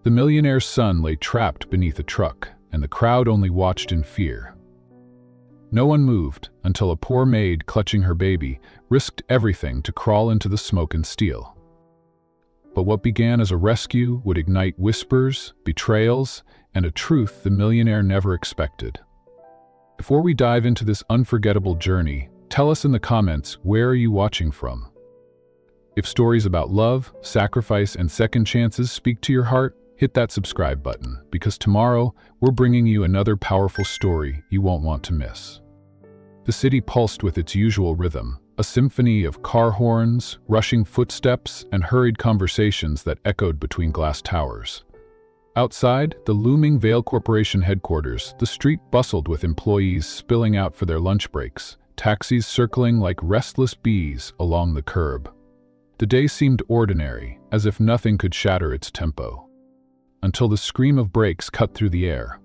The millionaire's son lay trapped beneath a truck, and the crowd only watched in fear. No one moved until a poor maid clutching her baby risked everything to crawl into the smoke and steal. But what began as a rescue would ignite whispers, betrayals, and a truth the millionaire never expected. Before we dive into this unforgettable journey, tell us in the comments, where are you watching from? If stories about love, sacrifice, and second chances speak to your heart, hit that subscribe button, because tomorrow we're bringing you another powerful story you won't want to miss. The city pulsed with its usual rhythm, a symphony of car horns, rushing footsteps, and hurried conversations that echoed between glass towers. Outside the looming Vale Corporation headquarters, the street bustled with employees spilling out for their lunch breaks, taxis circling like restless bees along the curb. The day seemed ordinary, as if nothing could shatter its tempo. Until the scream of brakes cut through the air.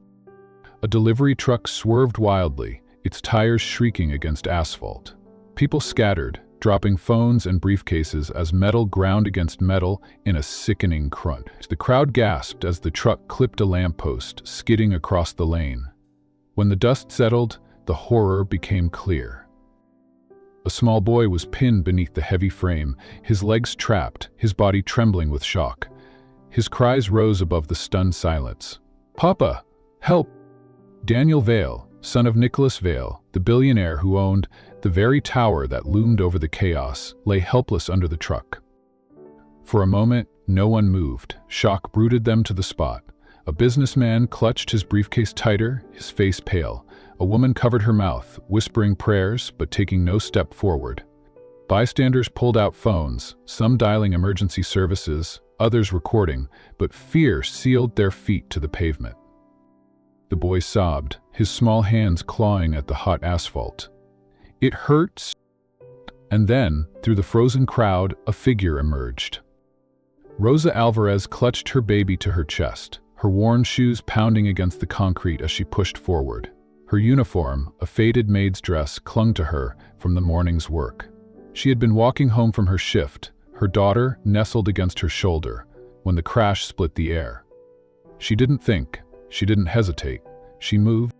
A delivery truck swerved wildly, its tires shrieking against asphalt. People scattered, dropping phones and briefcases as metal ground against metal in a sickening crunch. The crowd gasped as the truck clipped a lamppost, skidding across the lane. When the dust settled, the horror became clear. A small boy was pinned beneath the heavy frame, his legs trapped, his body trembling with shock. His cries rose above the stunned silence. "Papa, help!" Daniel Vale, son of Nicholas Vale, the billionaire who owned the very tower that loomed over the chaos, lay helpless under the truck. For a moment, no one moved. Shock brooded them to the spot. A businessman clutched his briefcase tighter, his face pale. A woman covered her mouth, whispering prayers but taking no step forward. Bystanders pulled out phones, some dialing emergency services, others recording, but fear sealed their feet to the pavement. The boy sobbed, his small hands clawing at the hot asphalt. "It hurts." And then, through the frozen crowd, a figure emerged. Rosa Alvarez clutched her baby to her chest, her worn shoes pounding against the concrete as she pushed forward. Her uniform, a faded maid's dress, clung to her from the morning's work. She had been walking home from her shift, her daughter nestled against her shoulder, when the crash split the air. She didn't think, she didn't hesitate, she moved.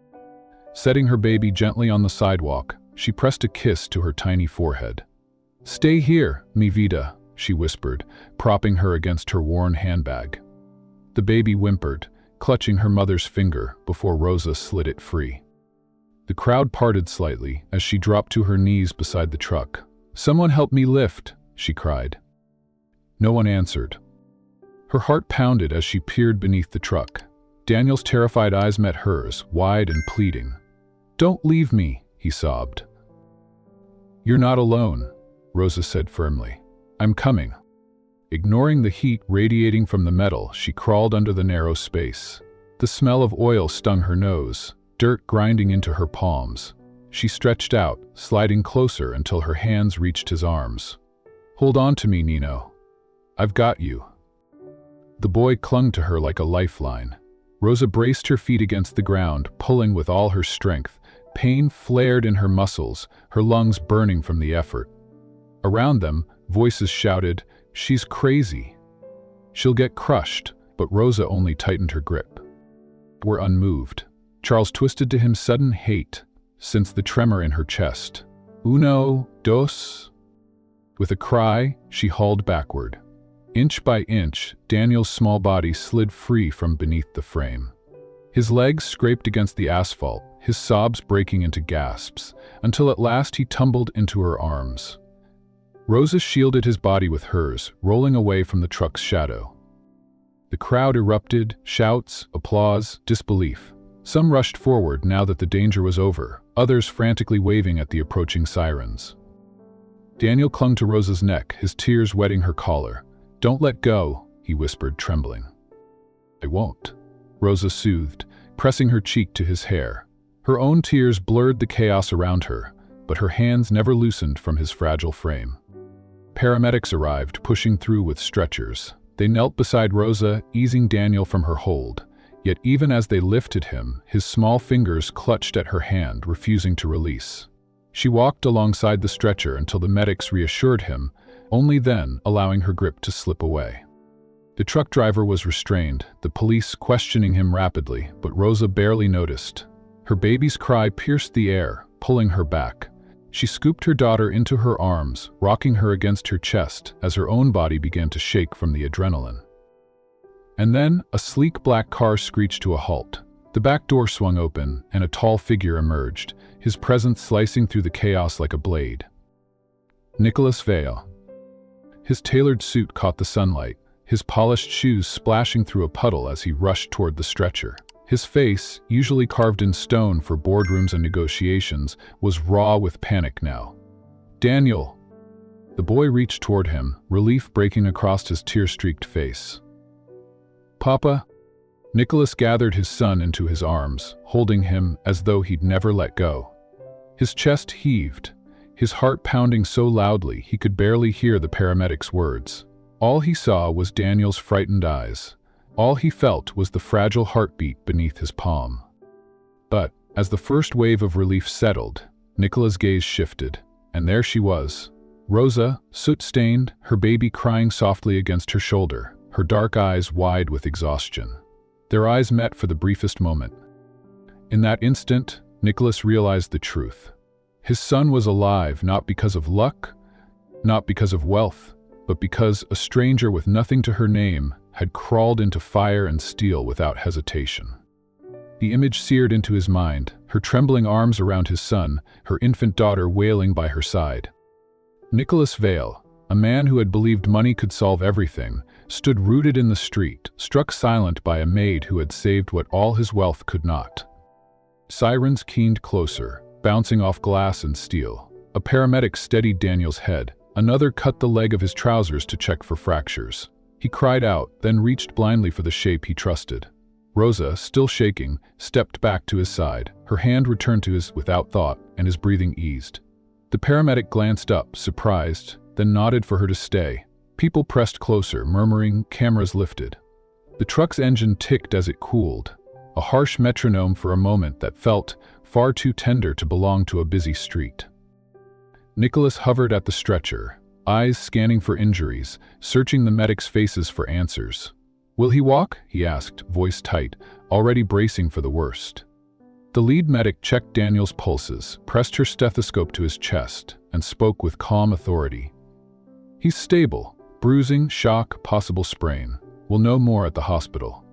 Setting her baby gently on the sidewalk, she pressed a kiss to her tiny forehead. "Stay here, mi vida," she whispered, propping her against her worn handbag. The baby whimpered, clutching her mother's finger before Rosa slid it free. The crowd parted slightly as she dropped to her knees beside the truck. "Someone help me lift," she cried. No one answered. Her heart pounded as she peered beneath the truck. Daniel's terrified eyes met hers, wide and pleading. "Don't leave me," he sobbed. "You're not alone," Rosa said firmly. "I'm coming." Ignoring the heat radiating from the metal, she crawled under the narrow space. The smell of oil stung her nose, dirt grinding into her palms. She stretched out, sliding closer until her hands reached his arms. "Hold on to me, Nino. I've got you." The boy clung to her like a lifeline. Rosa braced her feet against the ground, pulling with all her strength. Pain flared in her muscles, her lungs burning from the effort. Around them, voices shouted, "She's crazy. She'll get crushed," but Rosa only tightened her grip. Were unmoved. Charles twisted to him sudden hate, sensed the tremor in her chest. "Uno, dos." With a cry, she hauled backward. Inch by inch, Daniel's small body slid free from beneath the frame. His legs scraped against the asphalt, his sobs breaking into gasps, until at last he tumbled into her arms. Rosa shielded his body with hers, rolling away from the truck's shadow. The crowd erupted, shouts, applause, disbelief. Some rushed forward now that the danger was over, others frantically waving at the approaching sirens. Daniel clung to Rosa's neck, his tears wetting her collar. "Don't let go," he whispered, trembling. "I won't," Rosa soothed, pressing her cheek to his hair. Her own tears blurred the chaos around her, but her hands never loosened from his fragile frame. Paramedics arrived, pushing through with stretchers. They knelt beside Rosa, easing Daniel from her hold. Yet even as they lifted him, his small fingers clutched at her hand, refusing to release. She walked alongside the stretcher until the medics reassured him, only then allowing her grip to slip away. The truck driver was restrained, the police questioning him rapidly, but Rosa barely noticed. Her baby's cry pierced the air, pulling her back. She scooped her daughter into her arms, rocking her against her chest as her own body began to shake from the adrenaline. And then, a sleek black car screeched to a halt. The back door swung open, and a tall figure emerged, his presence slicing through the chaos like a blade. Nicholas Vale. His tailored suit caught the sunlight, his polished shoes splashing through a puddle as he rushed toward the stretcher. His face, usually carved in stone for boardrooms and negotiations, was raw with panic now. "Daniel!" The boy reached toward him, relief breaking across his tear-streaked face. "Papa?" Nicholas gathered his son into his arms, holding him as though he'd never let go. His chest heaved, his heart pounding so loudly he could barely hear the paramedic's words. All he saw was Daniel's frightened eyes. All he felt was the fragile heartbeat beneath his palm. But, as the first wave of relief settled, Nicola's gaze shifted, and there she was. Rosa, soot-stained, her baby crying softly against her shoulder, her dark eyes wide with exhaustion. Their eyes met for the briefest moment. In that instant, Nicholas realized the truth. His son was alive not because of luck, not because of wealth, but because a stranger with nothing to her name had crawled into fire and steel without hesitation. The image seared into his mind, her trembling arms around his son, her infant daughter wailing by her side. Nicholas Vale, a man who had believed money could solve everything, stood rooted in the street, struck silent by a maid who had saved what all his wealth could not. Sirens keened closer, bouncing off glass and steel. A paramedic steadied Daniel's head, another cut the leg of his trousers to check for fractures. He cried out, then reached blindly for the shape he trusted. Rosa, still shaking, stepped back to his side, her hand returned to his without thought, and his breathing eased. The paramedic glanced up, surprised, then nodded for her to stay. People pressed closer, murmuring, cameras lifted. The truck's engine ticked as it cooled, a harsh metronome for a moment that felt far too tender to belong to a busy street. Nicholas hovered at the stretcher, eyes scanning for injuries, searching the medics' faces for answers. "Will he walk?" he asked, voice tight, already bracing for the worst. The lead medic checked Daniel's pulses, pressed her stethoscope to his chest, and spoke with calm authority. "He's stable. Bruising, shock, possible sprain. We'll know more at the hospital."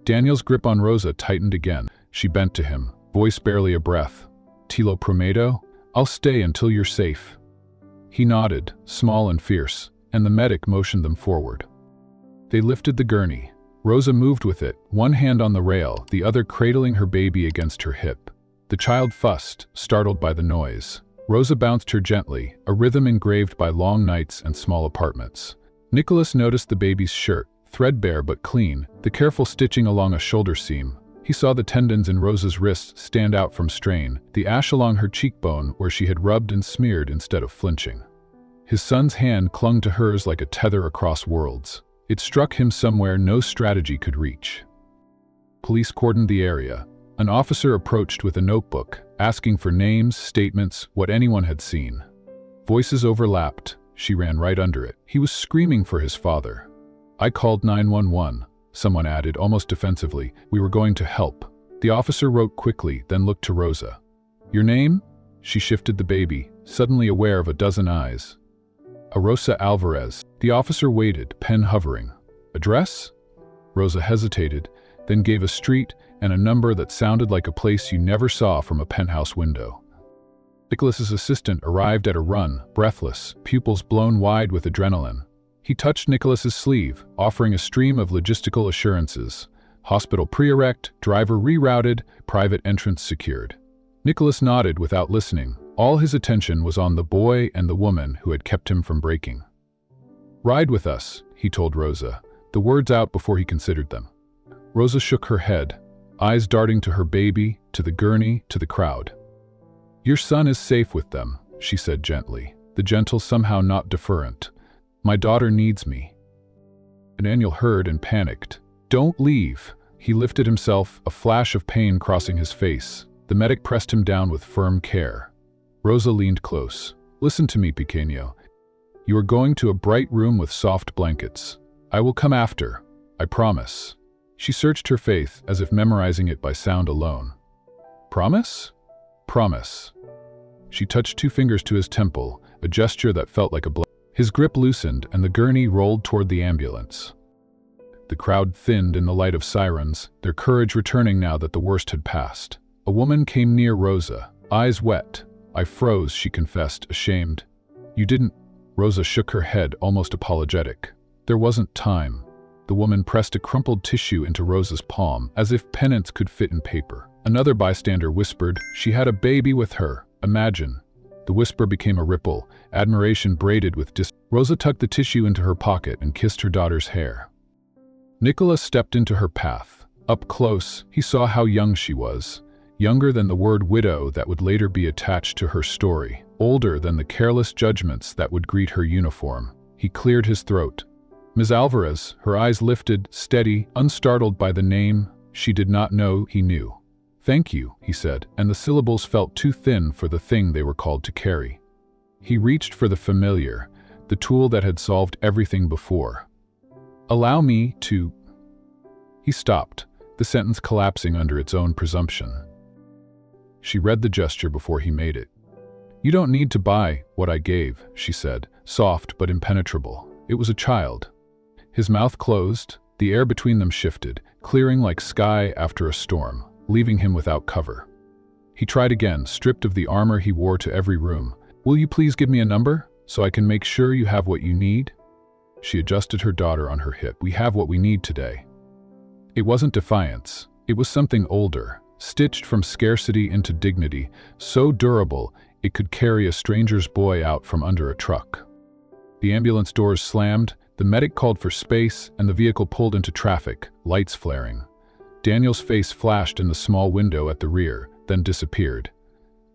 Daniel's grip on Rosa tightened again. She bent to him, voice barely a breath. "Tilo prometo? I'll stay until you're safe." He nodded, small and fierce, and the medic motioned them forward. They lifted the gurney. Rosa moved with it, one hand on the rail, the other cradling her baby against her hip. The child fussed, startled by the noise. Rosa bounced her gently, a rhythm engraved by long nights and small apartments. Nicholas noticed the baby's shirt, threadbare but clean, the careful stitching along a shoulder seam. He saw the tendons in Rosa's wrists stand out from strain, the ash along her cheekbone where she had rubbed and smeared instead of flinching. His son's hand clung to hers like a tether across worlds. It struck him somewhere no strategy could reach. Police cordoned the area. An officer approached with a notebook, asking for names, statements, what anyone had seen. Voices overlapped. She ran right under it. He was screaming for his father. "I called 911. Someone added, almost defensively. "We were going to help." The officer wrote quickly, then looked to Rosa. "Your name?" She shifted the baby, suddenly aware of a dozen eyes. "Rosa Alvarez." The officer waited, pen hovering. "Address?" Rosa hesitated, then gave a street and a number that sounded like a place you never saw from a penthouse window. Nicholas's assistant arrived at a run, breathless, pupils blown wide with adrenaline. He touched Nicholas's sleeve, offering a stream of logistical assurances. Hospital pre-erect, driver rerouted, private entrance secured. Nicholas nodded without listening. All his attention was on the boy and the woman who had kept him from breaking. "Ride with us," he told Rosa, the words out before he considered them. Rosa shook her head, eyes darting to her baby, to the gurney, to the crowd. "Your son is safe with them," she said gently, the gentle somehow not deferent. "My daughter needs me." Daniel heard and panicked. "Don't leave." He lifted himself, a flash of pain crossing his face. The medic pressed him down with firm care. Rosa leaned close. "Listen to me, pequeño. You are going to a bright room with soft blankets. I will come after. I promise. She searched her faith as if memorizing it by sound alone. Promise? Promise. She touched 2 fingers to his temple, a gesture that felt like a blow. His grip loosened and the gurney rolled toward the ambulance. The crowd thinned in the light of sirens, their courage returning now that the worst had passed. A woman came near Rosa, eyes wet. I froze, she confessed, ashamed. You didn't. Rosa shook her head, almost apologetic. There wasn't time. The woman pressed a crumpled tissue into Rosa's palm, as if penance could fit in paper. Another bystander whispered, she had a baby with her. Imagine. The whisper became a ripple, admiration braided with Rosa tucked the tissue into her pocket and kissed her daughter's hair. Nicholas stepped into her path. Up close, he saw how young she was. Younger than the word widow that would later be attached to her story. Older than the careless judgments that would greet her uniform. He cleared his throat. Ms. Alvarez, her eyes lifted, steady, unstartled by the name she did not know he knew. Thank you, he said, and the syllables felt too thin for the thing they were called to carry. He reached for the familiar, the tool that had solved everything before. Allow me to... He stopped, the sentence collapsing under its own presumption. She read the gesture before he made it. You don't need to buy what I gave, she said, soft but impenetrable. It was a child. His mouth closed, the air between them shifted, clearing like sky after a storm, leaving him without cover. He tried again, stripped of the armor he wore to every room. Will you please give me a number, so I can make sure you have what you need? She adjusted her daughter on her hip. We have what we need today. It wasn't defiance. It was something older, stitched from scarcity into dignity, so durable it could carry a stranger's boy out from under a truck. The ambulance doors slammed, the medic called for space, and the vehicle pulled into traffic, lights flaring. Daniel's face flashed in the small window at the rear, then disappeared.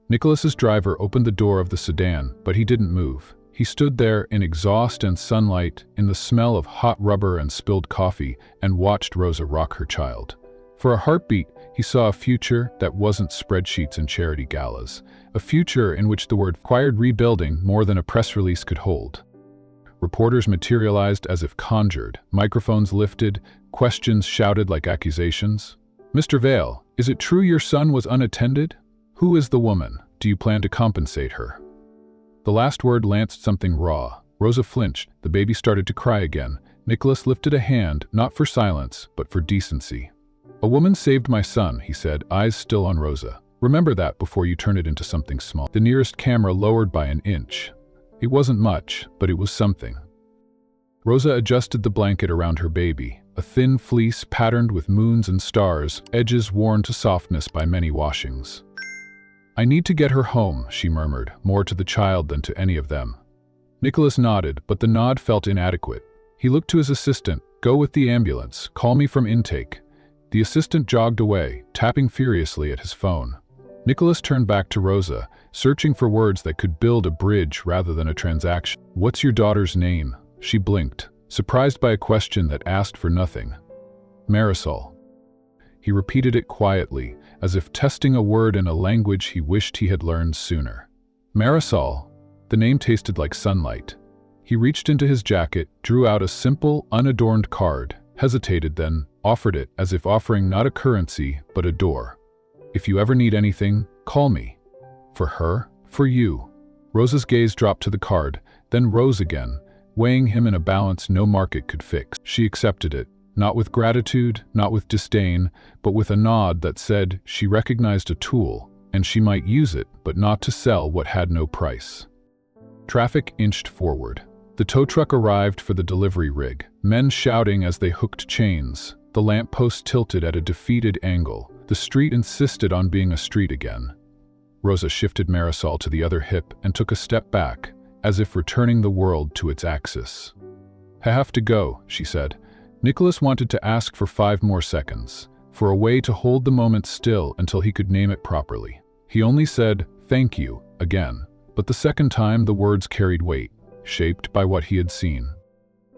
Nicholas's driver opened the door of the sedan, but he didn't move. He stood there in exhaust and sunlight, in the smell of hot rubber and spilled coffee, and watched Rosa rock her child. For a heartbeat, he saw a future that wasn't spreadsheets and charity galas, a future in which the word required rebuilding more than a press release could hold. Reporters materialized as if conjured, microphones lifted, questions shouted like accusations. Mr. Vale, is it true your son was unattended? Who is the woman? Do you plan to compensate her? The last word lanced something raw. Rosa flinched, the baby started to cry again. Nicholas lifted a hand, not for silence, but for decency. A woman saved my son, he said, eyes still on Rosa. Remember that before you turn it into something small. The nearest camera lowered by an inch. It wasn't much, but it was something. Rosa adjusted the blanket around her baby, a thin fleece patterned with moons and stars, edges worn to softness by many washings. I need to get her home, she murmured, more to the child than to any of them. Nicholas nodded, but the nod felt inadequate. He looked to his assistant. Go with the ambulance. Call me from intake. The assistant jogged away, tapping furiously at his phone. Nicholas turned back to Rosa, searching for words that could build a bridge rather than a transaction. What's your daughter's name? She blinked, surprised by a question that asked for nothing. Marisol. He repeated it quietly, as if testing a word in a language he wished he had learned sooner. Marisol. The name tasted like sunlight. He reached into his jacket, drew out a simple, unadorned card, hesitated, then offered it as if offering not a currency, but a door. If you ever need anything, call me. For her? For you. Rosa's gaze dropped to the card, then rose again, weighing him in a balance no market could fix. She accepted it, not with gratitude, not with disdain, but with a nod that said she recognized a tool, and she might use it, but not to sell what had no price. Traffic inched forward. The tow truck arrived for the delivery rig, men shouting as they hooked chains. The lamppost tilted at a defeated angle. The street insisted on being a street again. Rosa shifted Marisol to the other hip and took a step back, as if returning the world to its axis. I have to go, she said. Nicholas wanted to ask for 5 more seconds, for a way to hold the moment still until he could name it properly. He only said, thank you, again, but the second time the words carried weight, shaped by what he had seen.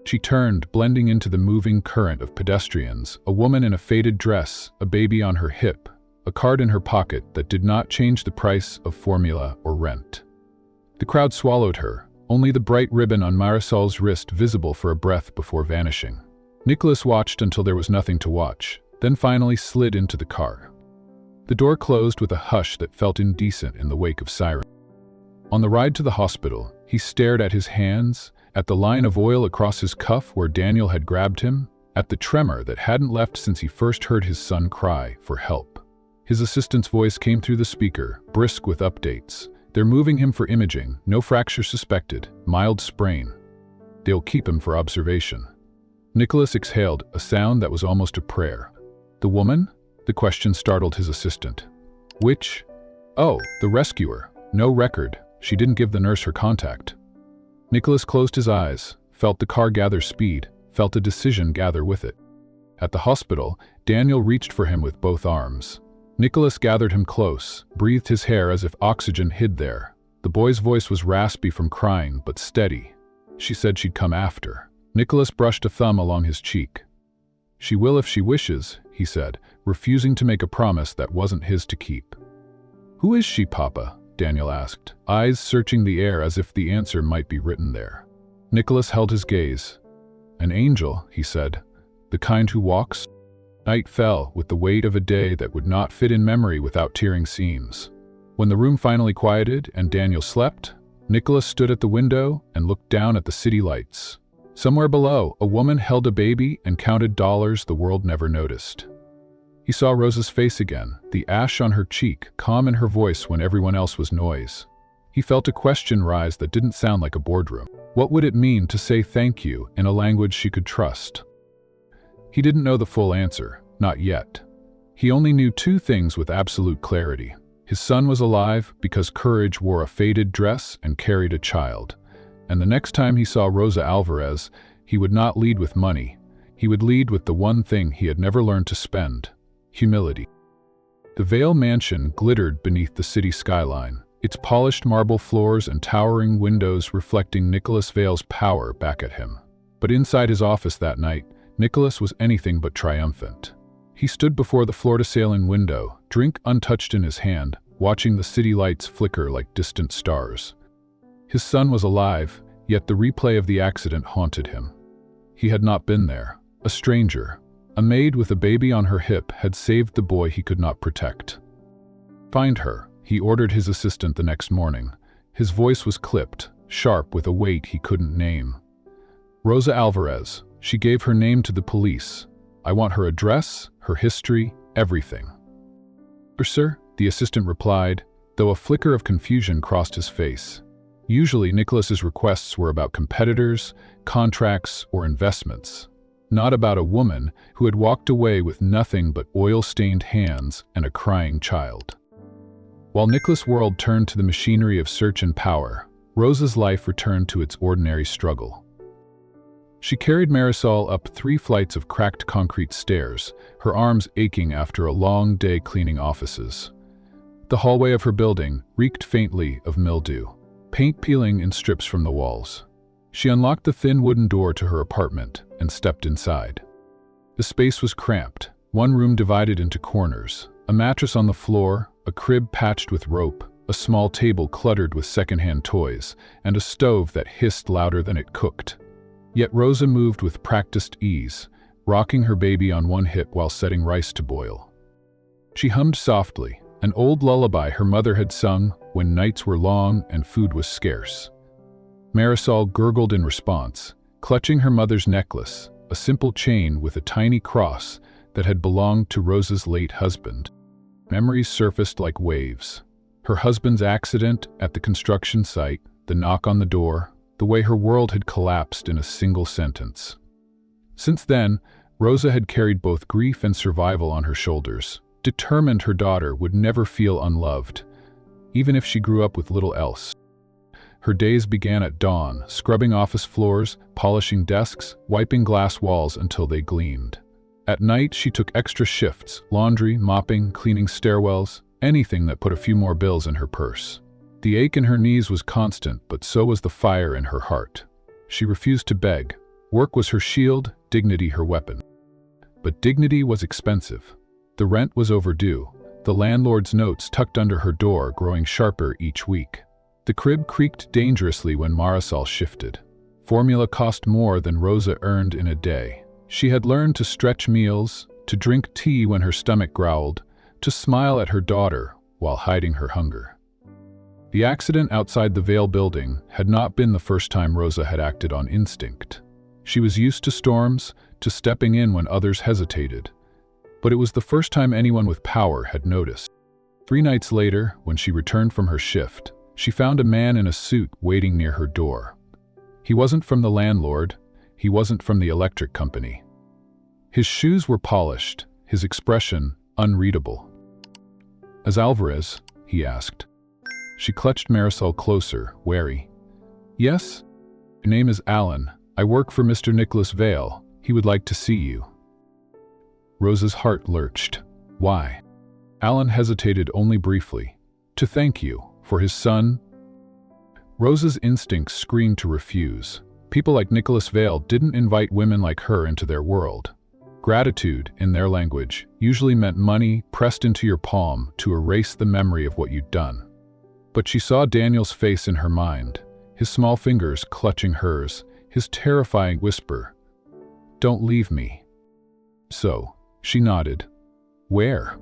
She turned, blending into the moving current of pedestrians, a woman in a faded dress, a baby on her hip, a card in her pocket that did not change the price of formula or rent. The crowd swallowed her, only the bright ribbon on Marisol's wrist visible for a breath before vanishing. Nicholas watched until there was nothing to watch, then finally slid into the car. The door closed with a hush that felt indecent in the wake of sirens. On the ride to the hospital, he stared at his hands, at the line of oil across his cuff where Daniel had grabbed him, at the tremor that hadn't left since he first heard his son cry for help. His assistant's voice came through the speaker, brisk with updates. They're moving him for imaging, no fracture suspected, mild sprain. They'll keep him for observation. Nicholas exhaled, a sound that was almost a prayer. The woman? The question startled his assistant. Which? Oh, the rescuer. No record. She didn't give the nurse her contact. Nicholas closed his eyes, felt the car gather speed, felt a decision gather with it. At the hospital, Daniel reached for him with both arms. Nicholas gathered him close, breathed his hair as if oxygen hid there. The boy's voice was raspy from crying, but steady. She said she'd come after. Nicholas brushed a thumb along his cheek. She will if she wishes, he said, refusing to make a promise that wasn't his to keep. Who is she, Papa? Daniel asked, eyes searching the air as if the answer might be written there. Nicholas held his gaze. An angel, he said, the kind who walks. Night fell with the weight of a day that would not fit in memory without tearing seams. When the room finally quieted and Daniel slept, Nicholas stood at the window and looked down at the city lights. Somewhere below, a woman held a baby and counted dollars the world never noticed. He saw Rosa's face again, the ash on her cheek, calm in her voice when everyone else was noise. He felt a question rise that didn't sound like a boardroom. What would it mean to say thank you in a language she could trust? He didn't know the full answer, not yet. He only knew two things with absolute clarity. His son was alive because courage wore a faded dress and carried a child. And the next time he saw Rosa Alvarez, he would not lead with money. He would lead with the one thing he had never learned to spend: humility. The Vale mansion glittered beneath the city skyline, its polished marble floors and towering windows reflecting Nicholas Vale's power back at him. But inside his office that night, Nicholas was anything but triumphant. He stood before the floor-to-ceiling window, drink untouched in his hand, watching the city lights flicker like distant stars. His son was alive, yet the replay of the accident haunted him. He had not been there. A stranger, a maid with a baby on her hip, had saved the boy he could not protect. Find her, he ordered his assistant the next morning. His voice was clipped, sharp with a weight he couldn't name. Rosa Alvarez. She gave her name to the police. I want her address, her history, everything. Sir, the assistant replied, though a flicker of confusion crossed his face. Usually Nicholas's requests were about competitors, contracts, or investments, not about a woman who had walked away with nothing but oil-stained hands and a crying child. While Nicholas' world turned to the machinery of search and power, Rosa's life returned to its ordinary struggle. She carried Marisol up 3 flights of cracked concrete stairs, her arms aching after a long day cleaning offices. The hallway of her building reeked faintly of mildew, paint peeling in strips from the walls. She unlocked the thin wooden door to her apartment and stepped inside. The space was cramped, one room divided into corners, a mattress on the floor, a crib patched with rope, a small table cluttered with secondhand toys, and a stove that hissed louder than it cooked. Yet Rosa moved with practiced ease, rocking her baby on one hip while setting rice to boil. She hummed softly, an old lullaby her mother had sung when nights were long and food was scarce. Marisol gurgled in response, clutching her mother's necklace, a simple chain with a tiny cross that had belonged to Rosa's late husband. Memories surfaced like waves. Her husband's accident at the construction site, the knock on the door, the way her world had collapsed in a single sentence. Since then, Rosa had carried both grief and survival on her shoulders, determined her daughter would never feel unloved, even if she grew up with little else. Her days began at dawn, scrubbing office floors, polishing desks, wiping glass walls until they gleamed. At night, she took extra shifts, laundry, mopping, cleaning stairwells, anything that put a few more bills in her purse. The ache in her knees was constant, but so was the fire in her heart. She refused to beg. Work was her shield, dignity her weapon. But dignity was expensive. The rent was overdue, the landlord's notes tucked under her door growing sharper each week. The crib creaked dangerously when Marisol shifted. Formula cost more than Rosa earned in a day. She had learned to stretch meals, to drink tea when her stomach growled, to smile at her daughter while hiding her hunger. The accident outside the Vale building had not been the first time Rosa had acted on instinct. She was used to storms, to stepping in when others hesitated. But it was the first time anyone with power had noticed. 3 nights later, when she returned from her shift, she found a man in a suit waiting near her door. He wasn't from the landlord, he wasn't from the electric company. His shoes were polished, his expression unreadable. "As Alvarez?" he asked. She clutched Marisol closer, wary. "Yes? Your name is Alan. I work for Mr. Nicholas Vale. He would like to see you." Rosa's heart lurched. Why? Alan hesitated only briefly. To thank you, for his son. Rosa's instincts screamed to refuse. People like Nicholas Vale didn't invite women like her into their world. Gratitude, in their language, usually meant money pressed into your palm to erase the memory of what you'd done. But she saw Daniel's face in her mind, his small fingers clutching hers, his terrifying whisper, "Don't leave me." So, she nodded. Where?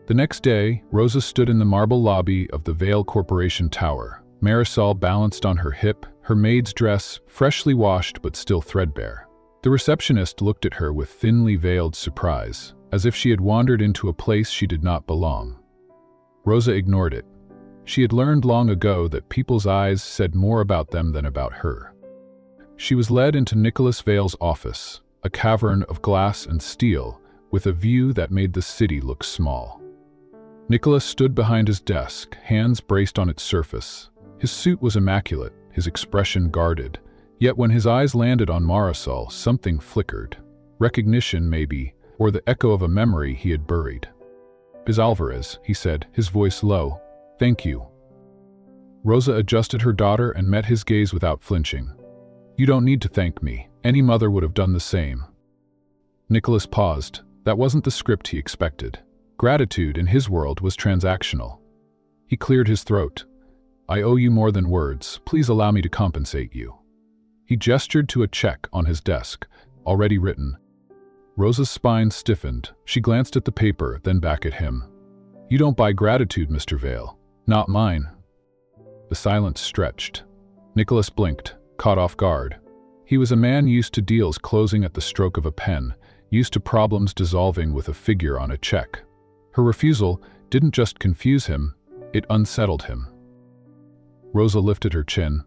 The next day, Rosa stood in the marble lobby of the Vale Corporation Tower. Marisol balanced on her hip, her maid's dress freshly washed but still threadbare. The receptionist looked at her with thinly veiled surprise, as if she had wandered into a place she did not belong. Rosa ignored it. She had learned long ago that people's eyes said more about them than about her. She was led into Nicholas Vale's office, a cavern of glass and steel, with a view that made the city look small. Nicholas stood behind his desk, hands braced on its surface. His suit was immaculate, his expression guarded, yet when his eyes landed on Marisol, something flickered. Recognition, maybe, or the echo of a memory he had buried. "Ms. Alvarez," he said, his voice low. "Thank you." Rosa adjusted her daughter and met his gaze without flinching. "You don't need to thank me. Any mother would have done the same." Nicholas paused. That wasn't the script he expected. Gratitude, in his world, was transactional. He cleared his throat. "I owe you more than words. Please allow me to compensate you." He gestured to a check on his desk, already written. Rosa's spine stiffened. She glanced at the paper, then back at him. "You don't buy gratitude, Mr. Vale. Not mine." The silence stretched. Nicholas blinked, caught off guard. He was a man used to deals closing at the stroke of a pen, used to problems dissolving with a figure on a check. Her refusal didn't just confuse him, it unsettled him. Rosa lifted her chin.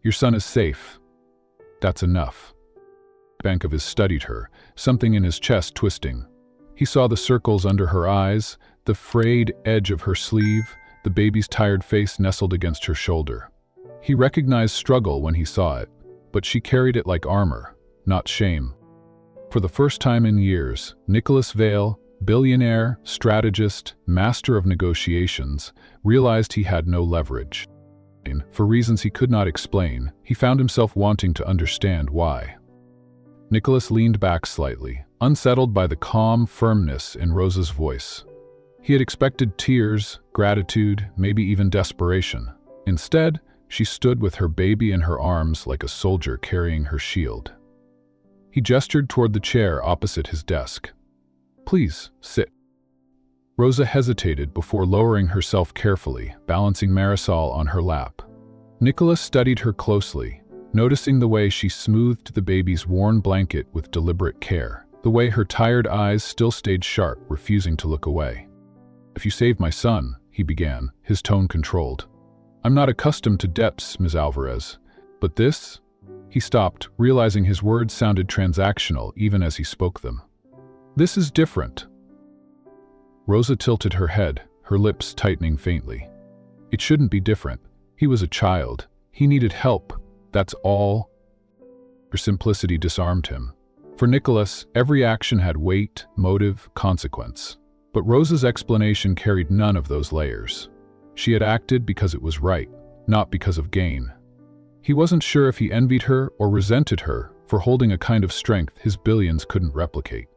"Your son is safe. That's enough." Bankovas studied her, something in his chest twisting. He saw the circles under her eyes, the frayed edge of her sleeve, the baby's tired face nestled against her shoulder. He recognized struggle when he saw it, but she carried it like armor, not shame. For the first time in years, Nicholas Vale, billionaire, strategist, master of negotiations, realized he had no leverage. For reasons he could not explain, he found himself wanting to understand why. Nicholas leaned back slightly, unsettled by the calm firmness in Rosa's voice. He had expected tears, gratitude, maybe even desperation. Instead, she stood with her baby in her arms like a soldier carrying her shield. He gestured toward the chair opposite his desk. "Please, sit." Rosa hesitated before lowering herself carefully, balancing Marisol on her lap. Nicholas studied her closely, noticing the way she smoothed the baby's worn blanket with deliberate care, the way her tired eyes still stayed sharp, refusing to look away. "If you save my son," he began, his tone controlled. "I'm not accustomed to depths, Ms. Alvarez, but this..." He stopped, realizing his words sounded transactional even as he spoke them. "This is different." Rosa tilted her head, her lips tightening faintly. It shouldn't be different. He was a child. He needed help. That's all. Her simplicity disarmed him. For Nicholas, every action had weight, motive, consequence. But Rosa's explanation carried none of those layers. She had acted because it was right, not because of gain. He wasn't sure if he envied her or resented her for holding a kind of strength his billions couldn't replicate.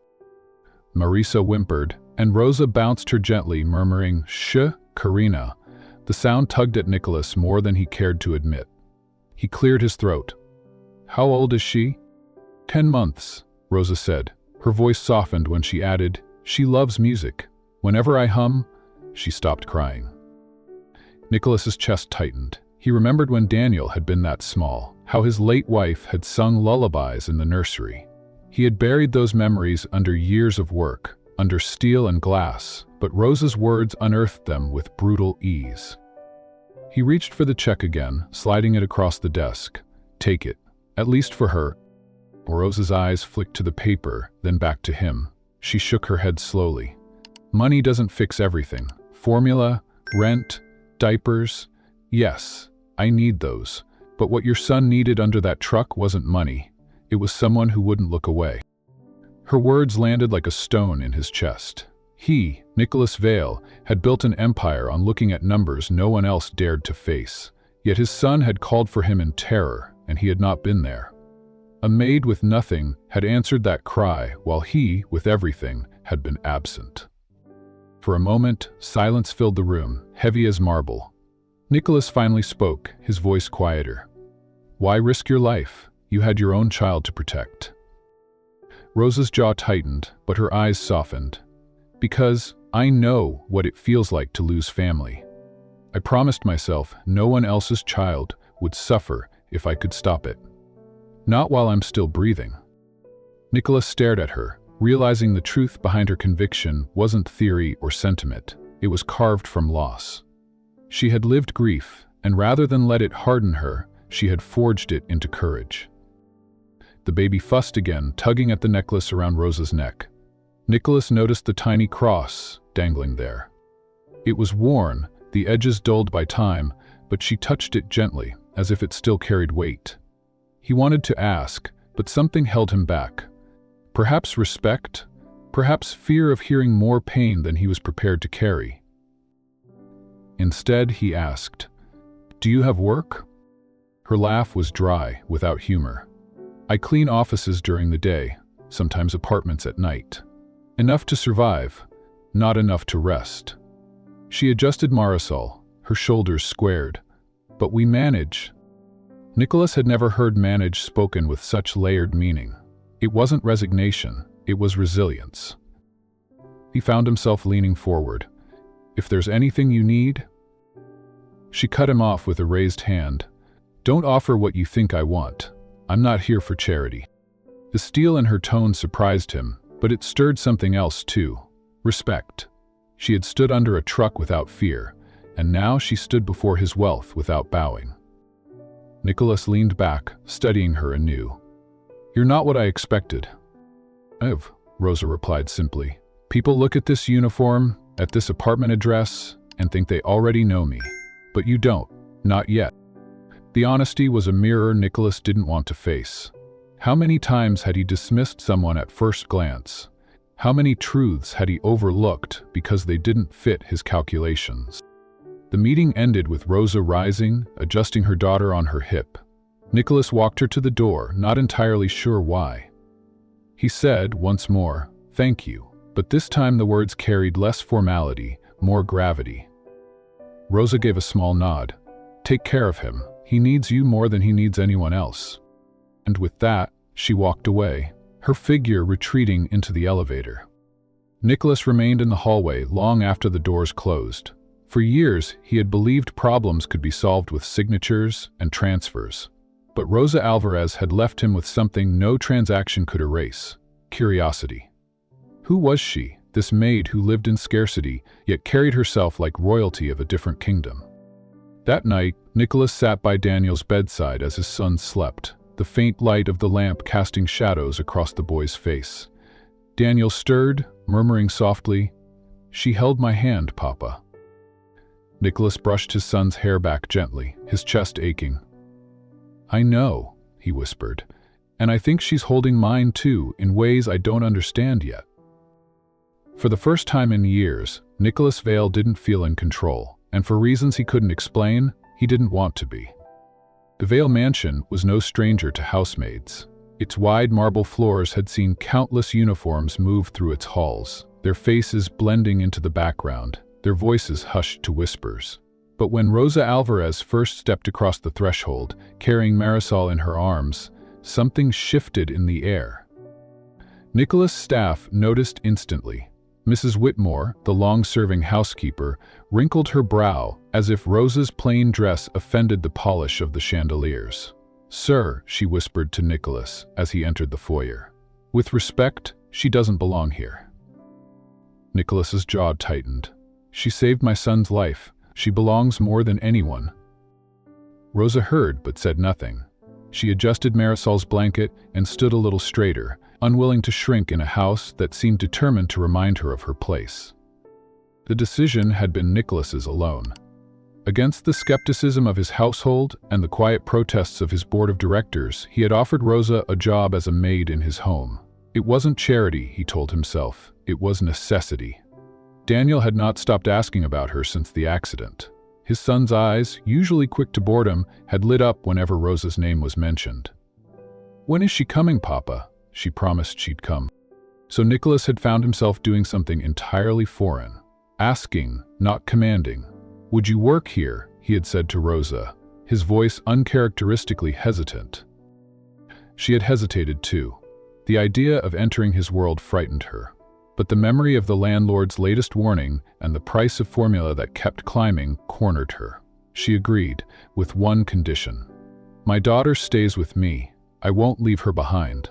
Marisa whimpered, and Rosa bounced her gently, murmuring, "Shh, Karina." The sound tugged at Nicholas more than he cared to admit. He cleared his throat. "How old is she?" 10 months. Rosa said. Her voice softened when she added, "She loves music. Whenever I hum—" She stopped crying. Nicholas's chest tightened. He remembered when Daniel had been that small, how his late wife had sung lullabies in the nursery. He had buried those memories under years of work, under steel and glass, but Rosa's words unearthed them with brutal ease. He reached for the check again, sliding it across the desk. "Take it, at least for her." Rosa's eyes flicked to the paper, then back to him. She shook her head slowly. "Money doesn't fix everything. Formula, rent, diapers. Yes, I need those. But what your son needed under that truck wasn't money. It was someone who wouldn't look away." Her words landed like a stone in his chest. He, Nicholas Vale, had built an empire on looking at numbers no one else dared to face. Yet his son had called for him in terror, and he had not been there. A maid with nothing had answered that cry, while he, with everything, had been absent. For a moment, silence filled the room, heavy as marble. Nicholas finally spoke, his voice quieter. "Why risk your life? You had your own child to protect." Rosa's jaw tightened, but her eyes softened. "Because I know what it feels like to lose family. I promised myself no one else's child would suffer if I could stop it. Not while I'm still breathing." Nicholas stared at her, realizing the truth behind her conviction wasn't theory or sentiment. It was carved from loss. She had lived grief, and rather than let it harden her, she had forged it into courage. The baby fussed again, tugging at the necklace around Rosa's neck. Nicholas noticed the tiny cross dangling there. It was worn, the edges dulled by time, but she touched it gently, as if it still carried weight. He wanted to ask, but something held him back. Perhaps respect, perhaps fear of hearing more pain than he was prepared to carry. Instead, he asked, "Do you have work?" Her laugh was dry, without humor. "I clean offices during the day, sometimes apartments at night. Enough to survive, not enough to rest." She adjusted Marisol, her shoulders squared. "But we manage." Nicholas had never heard manage spoken with such layered meaning. It wasn't resignation, it was resilience. He found himself leaning forward. "If there's anything you need—" She cut him off with a raised hand. "Don't offer what you think I want. I'm not here for charity." The steel in her tone surprised him, but it stirred something else too. Respect. She had stood under a truck without fear, and now she stood before his wealth without bowing. Nicholas leaned back, studying her anew. "You're not what I expected." Rosa replied simply. "People look at this uniform, at this apartment address, and think they already know me. But you don't. Not yet." The honesty was a mirror Nicholas didn't want to face. How many times had he dismissed someone at first glance? How many truths had he overlooked because they didn't fit his calculations? The meeting ended with Rosa rising, adjusting her daughter on her hip. Nicholas walked her to the door, not entirely sure why. He said, once more, "Thank you," but this time the words carried less formality, more gravity. Rosa gave a small nod. "Take care of him. He needs you more than he needs anyone else." And with that, she walked away, her figure retreating into the elevator. Nicholas remained in the hallway long after the doors closed. For years, he had believed problems could be solved with signatures and transfers. But Rosa Alvarez had left him with something no transaction could erase: curiosity. Who was she, this maid who lived in scarcity, yet carried herself like royalty of a different kingdom? That night, Nicholas sat by Daniel's bedside as his son slept, the faint light of the lamp casting shadows across the boy's face. Daniel stirred, murmuring softly, "She held my hand, Papa." Nicholas brushed his son's hair back gently, his chest aching. "I know," he whispered, "and I think she's holding mine too, in ways I don't understand yet." For the first time in years, Nicholas Vale didn't feel in control, and for reasons he couldn't explain, he didn't want to be. The Vale mansion was no stranger to housemaids. Its wide marble floors had seen countless uniforms move through its halls, their faces blending into the background, their voices hushed to whispers. But when Rosa Alvarez first stepped across the threshold, carrying Marisol in her arms, something shifted in the air. Nicholas' staff noticed instantly. Mrs. Whitmore, the long-serving housekeeper, wrinkled her brow as if Rosa's plain dress offended the polish of the chandeliers. "Sir," she whispered to Nicholas as he entered the foyer. "With respect, she doesn't belong here." Nicholas's jaw tightened. "She saved my son's life. She belongs more than anyone." Rosa heard but said nothing. She adjusted Marisol's blanket and stood a little straighter, unwilling to shrink in a house that seemed determined to remind her of her place. The decision had been Nicholas's alone. Against the skepticism of his household and the quiet protests of his board of directors, he had offered Rosa a job as a maid in his home. It wasn't charity, he told himself, it was necessity. Daniel had not stopped asking about her since the accident. His son's eyes, usually quick to boredom, had lit up whenever Rosa's name was mentioned. "When is she coming, Papa?" She promised she'd come. So Nicholas had found himself doing something entirely foreign. Asking, not commanding. "Would you work here?" he had said to Rosa, his voice uncharacteristically hesitant. She had hesitated too. The idea of entering his world frightened her. But the memory of the landlord's latest warning and the price of formula that kept climbing cornered her. She agreed, with one condition. "My daughter stays with me. I won't leave her behind."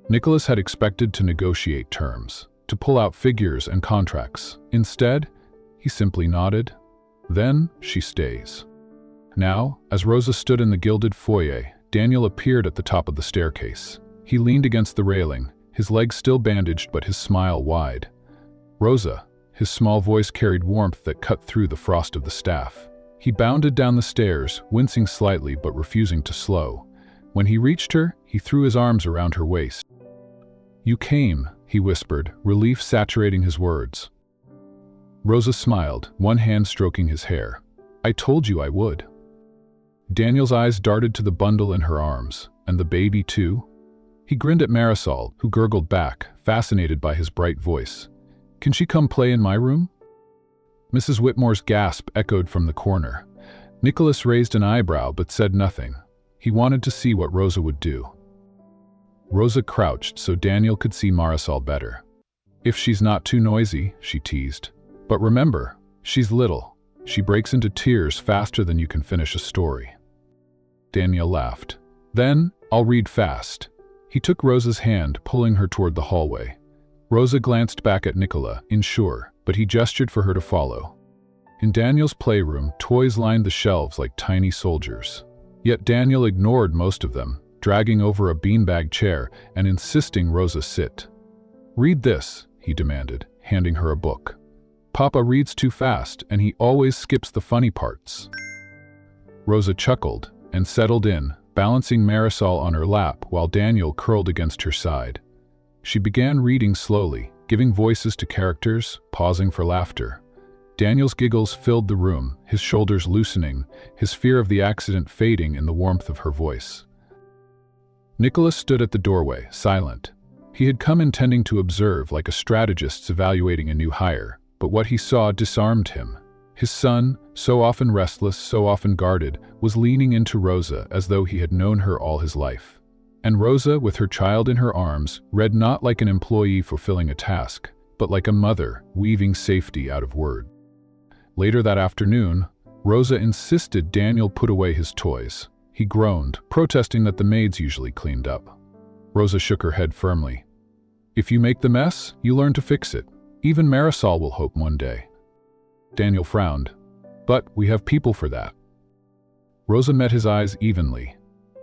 Nicholas had expected to negotiate terms, to pull out figures and contracts. Instead, he simply nodded. "Then she stays." Now, as Rosa stood in the gilded foyer, Daniel appeared at the top of the staircase. He leaned against the railing, his legs still bandaged but his smile wide. "Rosa," his small voice carried warmth that cut through the frost of the staff. He bounded down the stairs, wincing slightly but refusing to slow. When he reached her, he threw his arms around her waist. "You came," he whispered, relief saturating his words. Rosa smiled, one hand stroking his hair. "I told you I would." Daniel's eyes darted to the bundle in her arms. "And the baby too?" He grinned at Marisol, who gurgled back, fascinated by his bright voice. "Can she come play in my room?" Mrs. Whitmore's gasp echoed from the corner. Nicholas raised an eyebrow but said nothing. He wanted to see what Rosa would do. Rosa crouched so Daniel could see Marisol better. "If she's not too noisy," she teased. "But remember, she's little. She breaks into tears faster than you can finish a story." Daniel laughed. "Then, I'll read fast." He took Rosa's hand, pulling her toward the hallway. Rosa glanced back at Nicola, unsure, but he gestured for her to follow. In Daniel's playroom, toys lined the shelves like tiny soldiers. Yet Daniel ignored most of them, dragging over a beanbag chair and insisting Rosa sit. "Read this," he demanded, handing her a book. "Papa reads too fast, and he always skips the funny parts." Rosa chuckled and settled in, balancing Marisol on her lap while Daniel curled against her side. She began reading slowly, giving voices to characters, pausing for laughter. Daniel's giggles filled the room, his shoulders loosening, his fear of the accident fading in the warmth of her voice. Nicholas stood at the doorway, silent. He had come intending to observe like a strategist evaluating a new hire, but what he saw disarmed him. His son, so often restless, so often guarded, was leaning into Rosa as though he had known her all his life. And Rosa, with her child in her arms, read not like an employee fulfilling a task, but like a mother weaving safety out of word. Later that afternoon, Rosa insisted Daniel put away his toys. He groaned, protesting that the maids usually cleaned up. Rosa shook her head firmly. "If you make the mess, you learn to fix it. Even Marisol will hope one day." Daniel frowned. "But we have people for that." Rosa met his eyes evenly.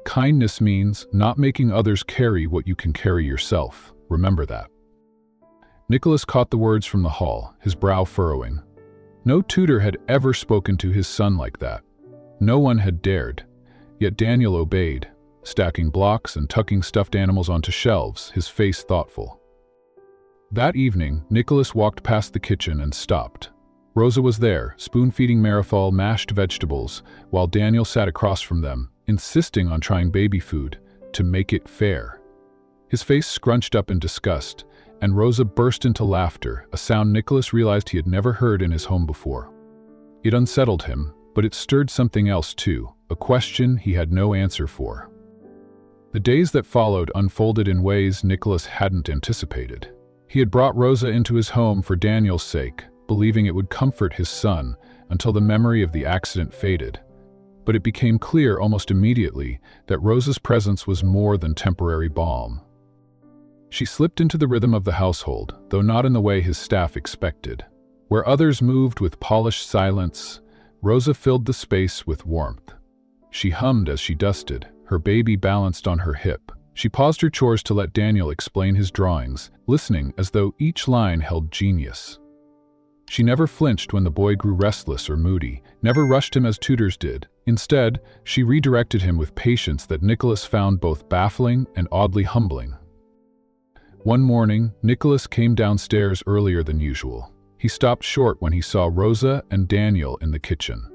"Kindness means not making others carry what you can carry yourself. Remember that." Nicholas caught the words from the hall, his brow furrowing. No tutor had ever spoken to his son like that. No one had dared. Yet Daniel obeyed, stacking blocks and tucking stuffed animals onto shelves, his face thoughtful. That evening, Nicholas walked past the kitchen and stopped. Rosa was there, spoon-feeding Marisol mashed vegetables, while Daniel sat across from them, insisting on trying baby food, to make it fair. His face scrunched up in disgust, and Rosa burst into laughter, a sound Nicholas realized he had never heard in his home before. It unsettled him, but it stirred something else too, a question he had no answer for. The days that followed unfolded in ways Nicholas hadn't anticipated. He had brought Rosa into his home for Daniel's sake, believing it would comfort his son until the memory of the accident faded. But it became clear almost immediately that Rosa's presence was more than temporary balm. She slipped into the rhythm of the household, though not in the way his staff expected. Where others moved with polished silence, Rosa filled the space with warmth. She hummed as she dusted, her baby balanced on her hip. She paused her chores to let Daniel explain his drawings, listening as though each line held genius. She never flinched when the boy grew restless or moody, never rushed him as tutors did. Instead, she redirected him with patience that Nicholas found both baffling and oddly humbling. One morning, Nicholas came downstairs earlier than usual. He stopped short when he saw Rosa and Daniel in the kitchen.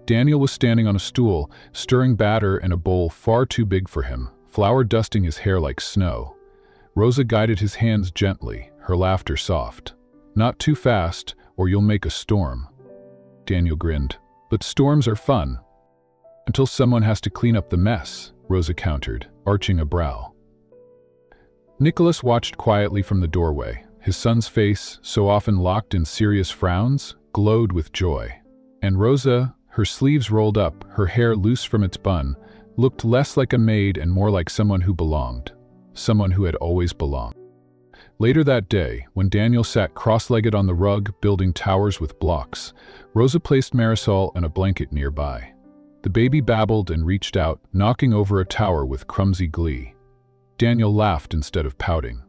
Daniel was standing on a stool, stirring batter in a bowl far too big for him, flour dusting his hair like snow. Rosa guided his hands gently, her laughter soft. "Not too fast, or you'll make a storm." Daniel grinned. "But storms are fun." "Until someone has to clean up the mess," Rosa countered, arching a brow. Nicholas watched quietly from the doorway. His son's face, so often locked in serious frowns, glowed with joy. And Rosa, her sleeves rolled up, her hair loose from its bun, looked less like a maid and more like someone who belonged. Someone who had always belonged. Later that day, when Daniel sat cross-legged on the rug, building towers with blocks, Rosa placed Marisol and a blanket nearby. The baby babbled and reached out, knocking over a tower with clumsy glee. Daniel laughed instead of pouting.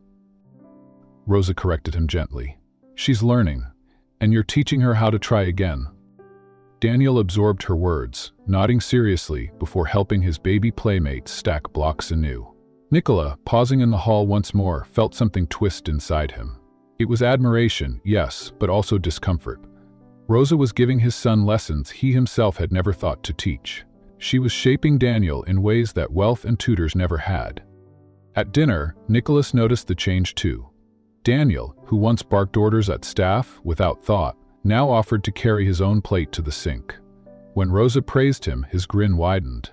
Rosa corrected him gently. "She's learning, and you're teaching her how to try again." Daniel absorbed her words, nodding seriously before helping his baby playmate stack blocks anew. Nicola, pausing in the hall once more, felt something twist inside him. It was admiration, yes, but also discomfort. Rosa was giving his son lessons he himself had never thought to teach. She was shaping Daniel in ways that wealth and tutors never had. At dinner, Nicholas noticed the change too. Daniel, who once barked orders at staff without thought, now offered to carry his own plate to the sink. When Rosa praised him, his grin widened.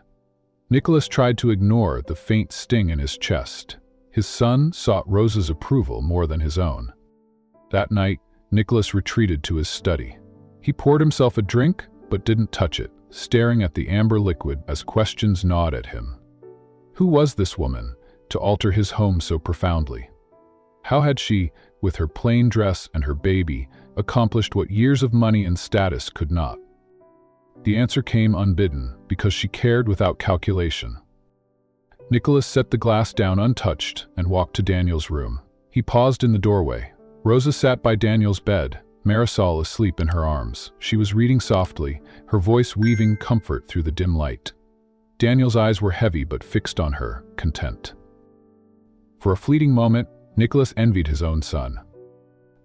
Nicholas tried to ignore the faint sting in his chest. His son sought Rosa's approval more than his own. That night, Nicholas retreated to his study. He poured himself a drink, but didn't touch it, staring at the amber liquid as questions gnawed at him. Who was this woman, to alter his home so profoundly? How had she, with her plain dress and her baby, accomplished what years of money and status could not? The answer came unbidden, because she cared without calculation. Nicholas set the glass down untouched and walked to Daniel's room. He paused in the doorway. Rosa sat by Daniel's bed, Marisol asleep in her arms. She was reading softly, her voice weaving comfort through the dim light. Daniel's eyes were heavy but fixed on her, content. For a fleeting moment, Nicholas envied his own son.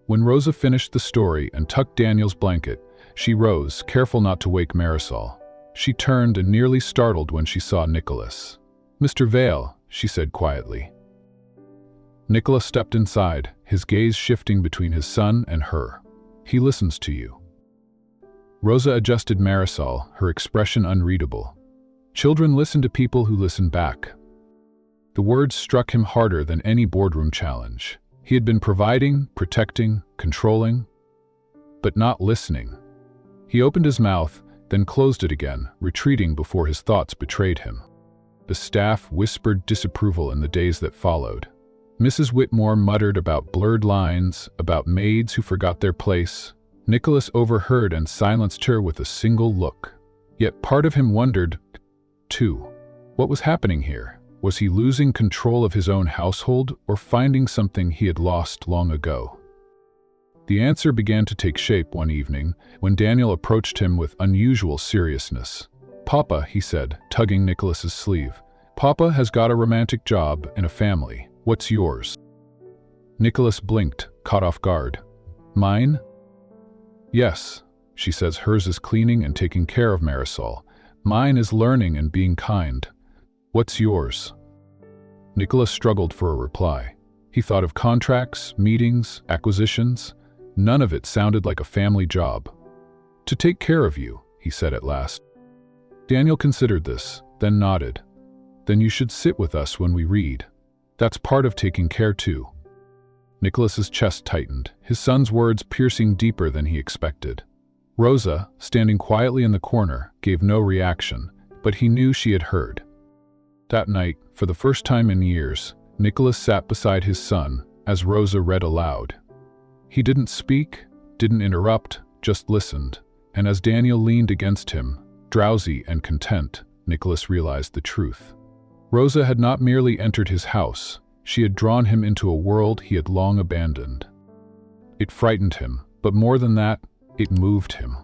When Rosa finished the story and tucked Daniel's blanket, she rose, careful not to wake Marisol. She turned and nearly startled when she saw Nicholas. "Mr. Vale," she said quietly. Nicholas stepped inside, his gaze shifting between his son and her. "He listens to you." Rosa adjusted Marisol, her expression unreadable. Children listen to people who listen back. The words struck him harder than any boardroom challenge. He had been providing, protecting, controlling, but not listening. He opened his mouth, then closed it again, retreating before his thoughts betrayed him. The staff whispered disapproval in the days that followed. Mrs. Whitmore muttered about blurred lines, about maids who forgot their place. Nicholas overheard and silenced her with a single look. Yet part of him wondered, too, what was happening here? Was he losing control of his own household or finding something he had lost long ago? The answer began to take shape one evening when Daniel approached him with unusual seriousness. "Papa," he said, tugging Nicholas's sleeve, "Papa has got a romantic job and a family. What's yours?" Nicholas blinked, caught off guard. "Mine?" "Yes," she says, "hers is cleaning and taking care of Marisol. Mine is learning and being kind. What's yours?" Nicholas struggled for a reply. He thought of contracts, meetings, acquisitions. None of it sounded like a family job. "To take care of you," he said at last. Daniel considered this, then nodded. Then you should sit with us when we read. That's part of taking care too. Nicholas's chest tightened, his son's words piercing deeper than he expected. Rosa, standing quietly in the corner, gave no reaction, but he knew she had heard. That night, for the first time in years, Nicholas sat beside his son as Rosa read aloud. He didn't speak, didn't interrupt, just listened, and as Daniel leaned against him, drowsy and content, Nicholas realized the truth. Rosa had not merely entered his house, she had drawn him into a world he had long abandoned. It frightened him, but more than that, it moved him.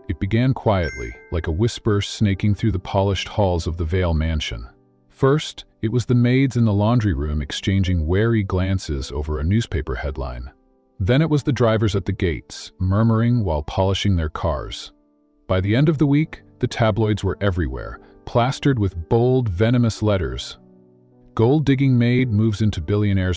It began quietly, like a whisper snaking through the polished halls of the Vale mansion. First, it was the maids in the laundry room exchanging wary glances over a newspaper headline. Then it was the drivers at the gates, murmuring while polishing their cars. By the end of the week, the tabloids were everywhere, plastered with bold, venomous letters. Gold-digging maid moves into billionaires.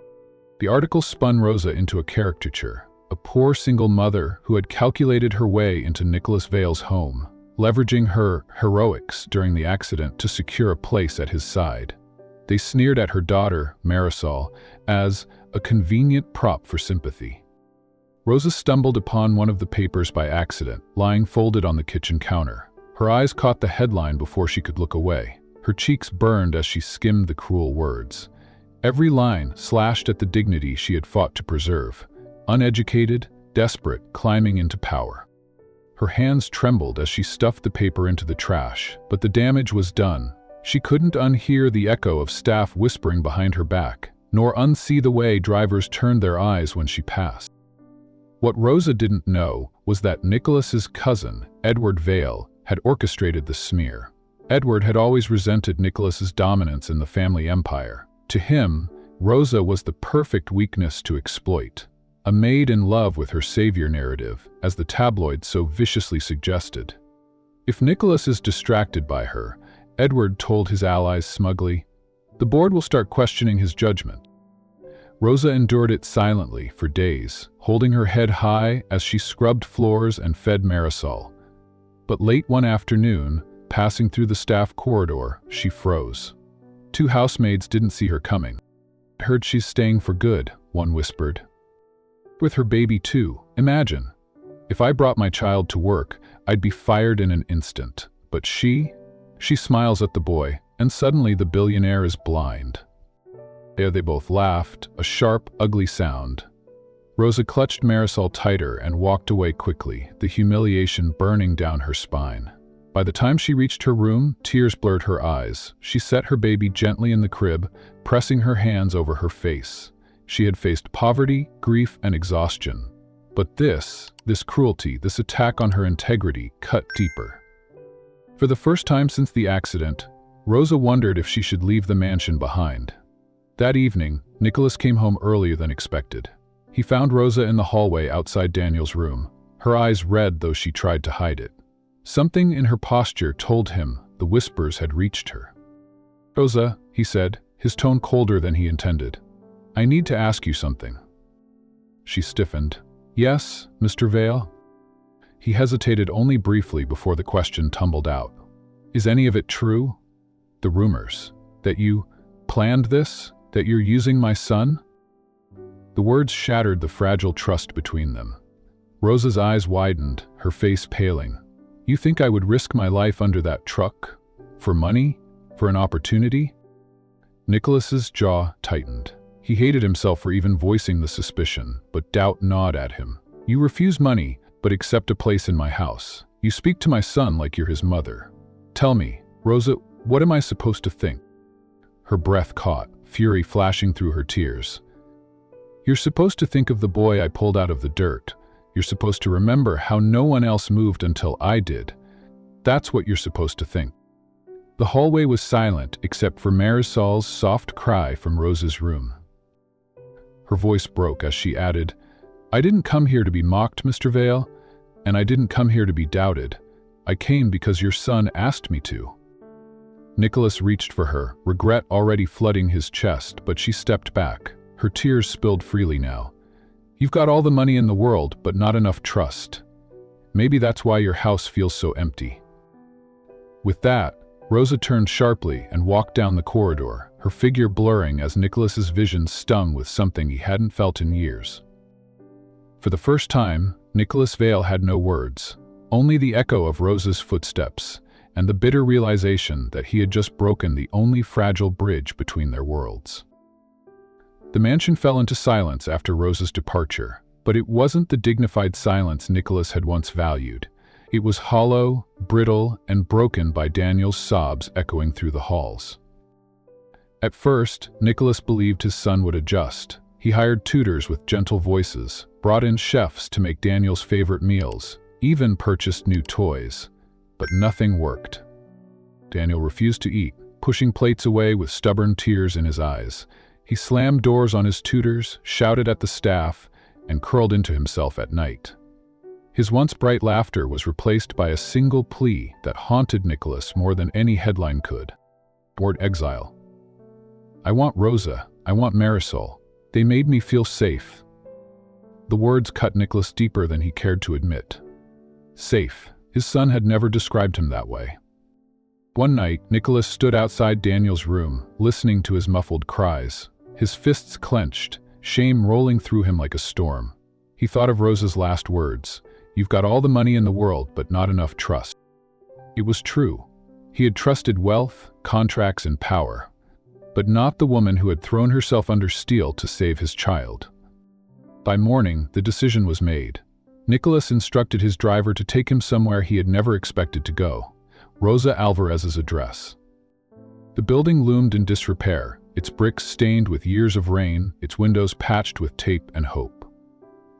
The article spun Rosa into a caricature, a poor single mother who had calculated her way into Nicholas Vale's home, leveraging her heroics during the accident to secure a place at his side. They sneered at her daughter, Marisol, as a convenient prop for sympathy. Rosa stumbled upon one of the papers by accident, lying folded on the kitchen counter. Her eyes caught the headline before she could look away. Her cheeks burned as she skimmed the cruel words. Every line slashed at the dignity she had fought to preserve. Uneducated, desperate, climbing into power. Her hands trembled as she stuffed the paper into the trash, but the damage was done. She couldn't unhear the echo of staff whispering behind her back, nor unsee the way drivers turned their eyes when she passed. What Rosa didn't know was that Nicholas's cousin, Edward Vale, had orchestrated the smear. Edward had always resented Nicholas's dominance in the family empire. To him, Rosa was the perfect weakness to exploit. A maid in love with her savior narrative, as the tabloids so viciously suggested. If Nicholas is distracted by her, Edward told his allies smugly, the board will start questioning his judgment. Rosa endured it silently for days, holding her head high as she scrubbed floors and fed Marisol. But late one afternoon, passing through the staff corridor, she froze. Two housemaids didn't see her coming. I heard she's staying for good, one whispered. With her baby too, imagine. If I brought my child to work, I'd be fired in an instant. But she smiles at the boy, and suddenly the billionaire is blind. They both laughed, a sharp, ugly sound. Rosa clutched Marisol tighter and walked away quickly, the humiliation burning down her spine. By the time she reached her room, tears blurred her eyes. She set her baby gently in the crib, pressing her hands over her face. She had faced poverty, grief, and exhaustion. But this cruelty, this attack on her integrity, cut deeper. For the first time since the accident, Rosa wondered if she should leave the mansion behind. That evening, Nicholas came home earlier than expected. He found Rosa in the hallway outside Daniel's room, her eyes red though she tried to hide it. Something in her posture told him the whispers had reached her. Rosa, he said, his tone colder than he intended. I need to ask you something. She stiffened. Yes, Mr. Vale? He hesitated only briefly before the question tumbled out. Is any of it true? The rumors. That you planned this? That you're using my son? The words shattered the fragile trust between them. Rosa's eyes widened, her face paling. You think I would risk my life under that truck? For money? For an opportunity? Nicholas's jaw tightened. He hated himself for even voicing the suspicion, but doubt gnawed at him. You refuse money, but accept a place in my house. You speak to my son like you're his mother. Tell me, Rosa, what am I supposed to think? Her breath caught, fury flashing through her tears. You're supposed to think of the boy I pulled out of the dirt. You're supposed to remember how no one else moved until I did. That's what you're supposed to think. The hallway was silent except for Marisol's soft cry from Rosa's room. Her voice broke as she added, I didn't come here to be mocked, Mr. Vale, and I didn't come here to be doubted. I came because your son asked me to. Nicholas reached for her, regret already flooding his chest, but she stepped back. Her tears spilled freely now. You've got all the money in the world, but not enough trust. Maybe that's why your house feels so empty. With that, Rosa turned sharply and walked down the corridor, her figure blurring as Nicholas's vision stung with something he hadn't felt in years. For the first time, Nicholas Vale had no words, only the echo of Rosa's footsteps, and the bitter realization that he had just broken the only fragile bridge between their worlds. The mansion fell into silence after Rosa's departure, but it wasn't the dignified silence Nicholas had once valued. It was hollow, brittle, and broken by Daniel's sobs echoing through the halls. At first, Nicholas believed his son would adjust. He hired tutors with gentle voices, brought in chefs to make Daniel's favorite meals, even purchased new toys. But nothing worked. Daniel refused to eat, pushing plates away with stubborn tears in his eyes. He slammed doors on his tutors, shouted at the staff, and curled into himself at night. His once bright laughter was replaced by a single plea that haunted Nicholas more than any headline could. Board exile. I want Rosa. I want Marisol. They made me feel safe. The words cut Nicholas deeper than he cared to admit. Safe. His son had never described him that way. One night, Nicholas stood outside Daniel's room, listening to his muffled cries. His fists clenched, shame rolling through him like a storm. He thought of Rosa's last words. You've got all the money in the world, but not enough trust. It was true. He had trusted wealth, contracts, and power, but not the woman who had thrown herself under steel to save his child. By morning, the decision was made. Nicholas instructed his driver to take him somewhere he had never expected to go, Rosa Alvarez's address. The building loomed in disrepair, its bricks stained with years of rain, its windows patched with tape and hope.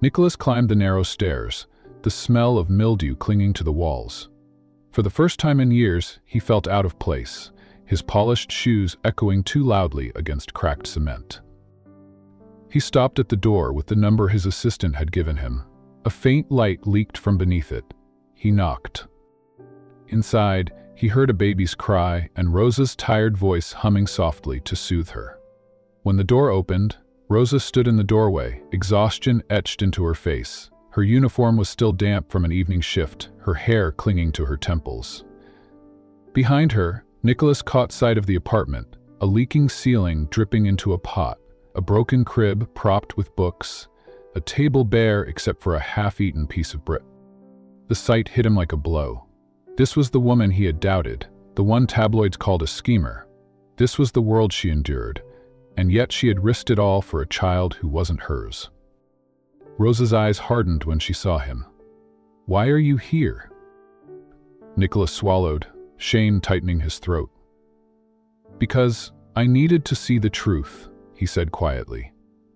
Nicholas climbed the narrow stairs, the smell of mildew clinging to the walls. For the first time in years, he felt out of place, his polished shoes echoing too loudly against cracked cement. He stopped at the door with the number his assistant had given him. A faint light leaked from beneath it. He knocked. Inside, he heard a baby's cry and Rosa's tired voice humming softly to soothe her. When the door opened, Rosa stood in the doorway, exhaustion etched into her face. Her uniform was still damp from an evening shift, her hair clinging to her temples. Behind her, Nicholas caught sight of the apartment, a leaking ceiling dripping into a pot, a broken crib propped with books, a table bare except for a half-eaten piece of bread. The sight hit him like a blow. This was the woman he had doubted, the one tabloids called a schemer. This was the world she endured, and yet she had risked it all for a child who wasn't hers. Rosa's eyes hardened when she saw him. "Why are you here?" Nicholas swallowed, shame tightening his throat. "Because I needed to see the truth," he said quietly.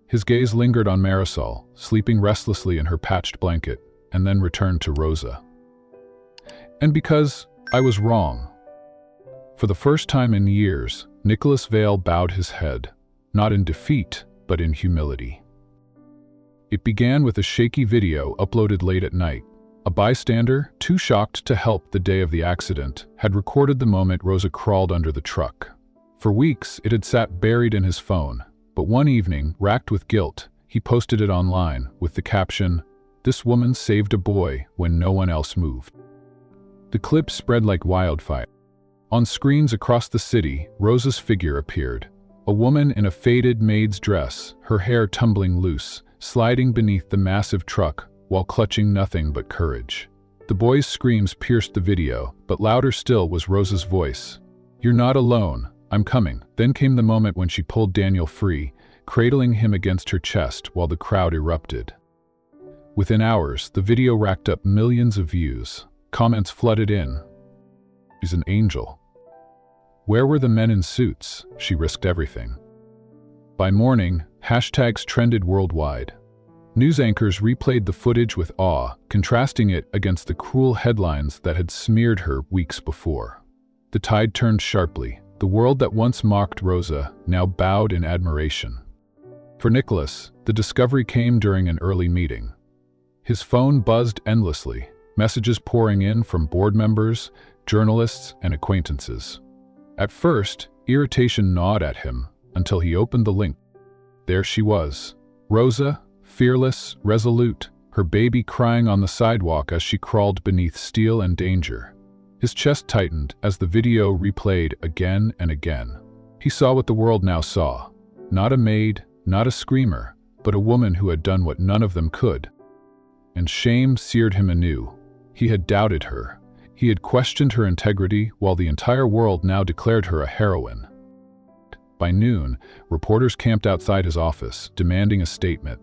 His gaze lingered on Marisol, sleeping restlessly in her patched blanket, and then returned to Rosa. "And because I was wrong." For the first time in years, Nicholas Vale bowed his head, not in defeat, but in humility. It began with a shaky video uploaded late at night. A bystander, too shocked to help the day of the accident, had recorded the moment Rosa crawled under the truck. For weeks, it had sat buried in his phone, but one evening, racked with guilt, he posted it online with the caption, "This woman saved a boy when no one else moved." The clip spread like wildfire. On screens across the city, Rosa's figure appeared, a woman in a faded maid's dress, her hair tumbling loose, sliding beneath the massive truck while clutching nothing but courage. The boy's screams pierced the video, but louder still was Rosa's voice. "You're not alone. I'm coming." Then came the moment when she pulled Daniel free, cradling him against her chest while the crowd erupted. Within hours, the video racked up millions of views. Comments flooded in. "She's an angel. Where were the men in suits? She risked everything." By morning, hashtags trended worldwide. News anchors replayed the footage with awe, contrasting it against the cruel headlines that had smeared her weeks before. The tide turned sharply. The world that once mocked Rosa now bowed in admiration. For Nicholas, the discovery came during an early meeting. His phone buzzed endlessly, messages pouring in from board members, journalists, and acquaintances. At first, irritation gnawed at him until he opened the link. There she was, Rosa, fearless, resolute, her baby crying on the sidewalk as she crawled beneath steel and danger. His chest tightened as the video replayed again and again. He saw what the world now saw. Not a maid, not a screamer, but a woman who had done what none of them could. And shame seared him anew. He had doubted her. He had questioned her integrity, while the entire world now declared her a heroine. By noon, reporters camped outside his office, demanding a statement.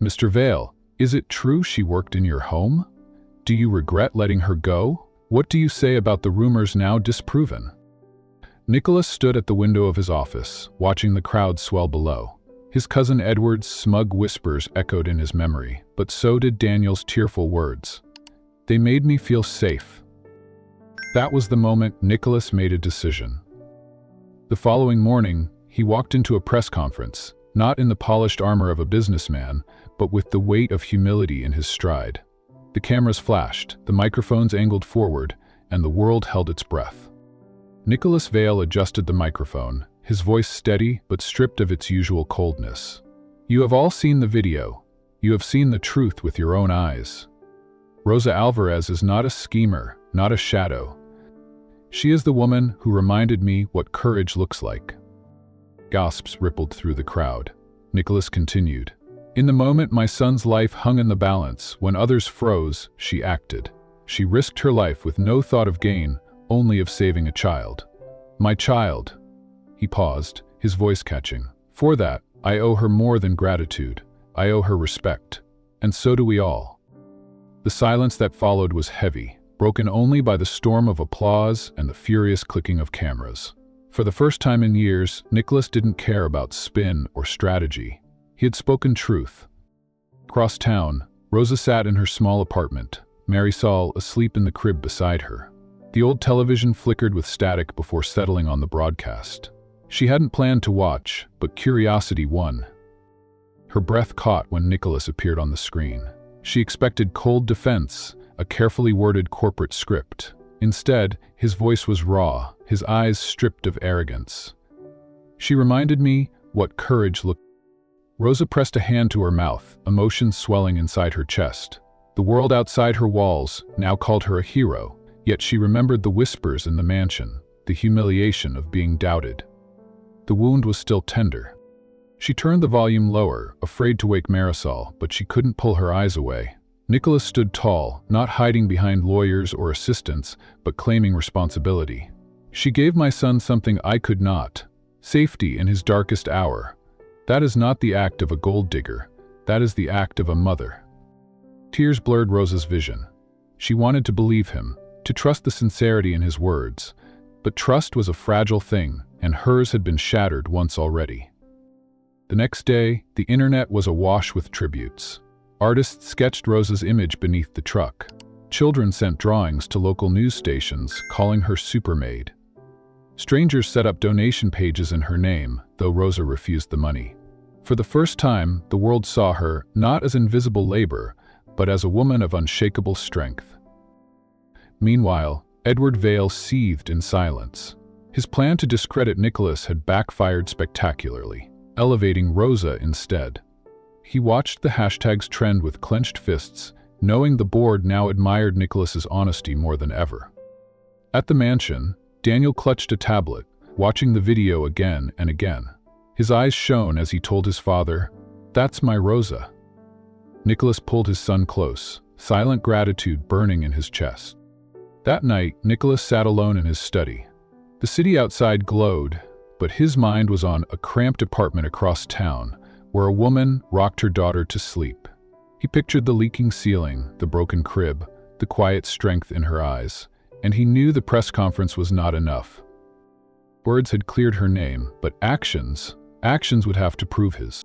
"Mr. Vale, is it true she worked in your home? Do you regret letting her go? What do you say about the rumors now disproven?" Nicholas stood at the window of his office, watching the crowd swell below. His cousin Edward's smug whispers echoed in his memory, but so did Daniel's tearful words. "They made me feel safe." That was the moment Nicholas made a decision. The following morning, he walked into a press conference, not in the polished armor of a businessman, but with the weight of humility in his stride. The cameras flashed, the microphones angled forward, and the world held its breath. Nicholas Vale adjusted the microphone, his voice steady but stripped of its usual coldness. "You have all seen the video. You have seen the truth with your own eyes. Rosa Alvarez is not a schemer, not a shadow. She is the woman who reminded me what courage looks like." Gasps rippled through the crowd. Nicholas continued. "In the moment my son's life hung in the balance, when others froze, she acted. She risked her life with no thought of gain, only of saving a child. My child." He paused, his voice catching. "For that, I owe her more than gratitude. I owe her respect. And so do we all." The silence that followed was heavy, broken only by the storm of applause and the furious clicking of cameras. For the first time in years, Nicholas didn't care about spin or strategy. He had spoken truth. Across town, Rosa sat in her small apartment, Marisol asleep in the crib beside her. The old television flickered with static before settling on the broadcast. She hadn't planned to watch, but curiosity won. Her breath caught when Nicholas appeared on the screen. She expected cold defense, a carefully worded corporate script. Instead, his voice was raw, his eyes stripped of arrogance. "She reminded me what courage looked." Rosa pressed a hand to her mouth, emotions swelling inside her chest. The world outside her walls now called her a hero, yet she remembered the whispers in the mansion, the humiliation of being doubted. The wound was still tender. She turned the volume lower, afraid to wake Marisol, but she couldn't pull her eyes away. Nicholas stood tall, not hiding behind lawyers or assistants, but claiming responsibility. "She gave my son something I could not. Safety in his darkest hour. That is not the act of a gold digger. That is the act of a mother." Tears blurred Rosa's vision. She wanted to believe him, to trust the sincerity in his words. But trust was a fragile thing, and hers had been shattered once already. The next day, the internet was awash with tributes. Artists sketched Rosa's image beneath the truck. Children sent drawings to local news stations, calling her super maid. Strangers set up donation pages in her name, though Rosa refused the money. For the first time, the world saw her not as invisible labor, but as a woman of unshakable strength. Meanwhile, Edward Vale seethed in silence. His plan to discredit Nicholas had backfired spectacularly, elevating Rosa instead. He watched the hashtags trend with clenched fists, knowing the board now admired Nicholas's honesty more than ever. At the mansion, Daniel clutched a tablet, watching the video again and again. His eyes shone as he told his father, "That's my Rosa." Nicholas pulled his son close, silent gratitude burning in his chest. That night, Nicholas sat alone in his study. The city outside glowed, but his mind was on a cramped apartment across town, where a woman rocked her daughter to sleep. He pictured the leaking ceiling, the broken crib, the quiet strength in her eyes, and he knew the press conference was not enough. Words had cleared her name, but actions would have to prove his.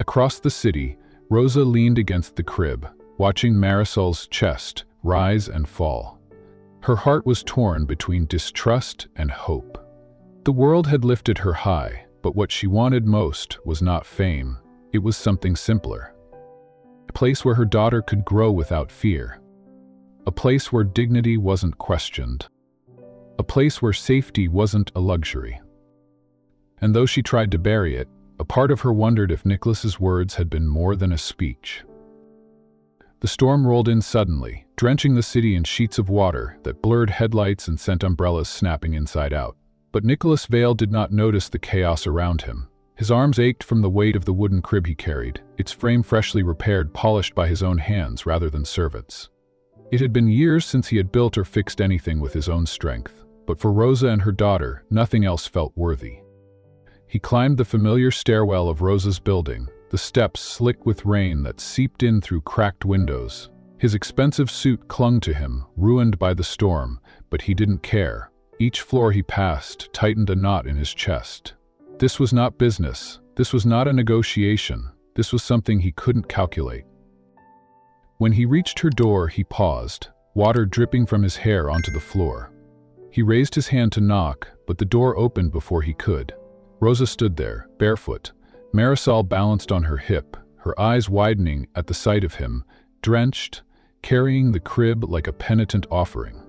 Across the city, Rosa leaned against the crib, watching Marisol's chest rise and fall. Her heart was torn between distrust and hope. The world had lifted her high, but what she wanted most was not fame. It was something simpler. A place where her daughter could grow without fear. A place where dignity wasn't questioned. A place where safety wasn't a luxury. And though she tried to bury it, a part of her wondered if Nicholas's words had been more than a speech. The storm rolled in suddenly, drenching the city in sheets of water that blurred headlights and sent umbrellas snapping inside out. But Nicholas Vale did not notice the chaos around him. His arms ached from the weight of the wooden crib he carried, its frame freshly repaired, polished by his own hands rather than servants. It had been years since he had built or fixed anything with his own strength, but for Rosa and her daughter, nothing else felt worthy. He climbed the familiar stairwell of Rosa's building, the steps slick with rain that seeped in through cracked windows. His expensive suit clung to him, ruined by the storm, but he didn't care. Each floor he passed tightened a knot in his chest. This was not business. This was not a negotiation. This was something he couldn't calculate. When he reached her door, he paused, water dripping from his hair onto the floor. He raised his hand to knock, but the door opened before he could. Rosa stood there, barefoot, Marisol balanced on her hip, her eyes widening at the sight of him, drenched, carrying the crib like a penitent offering.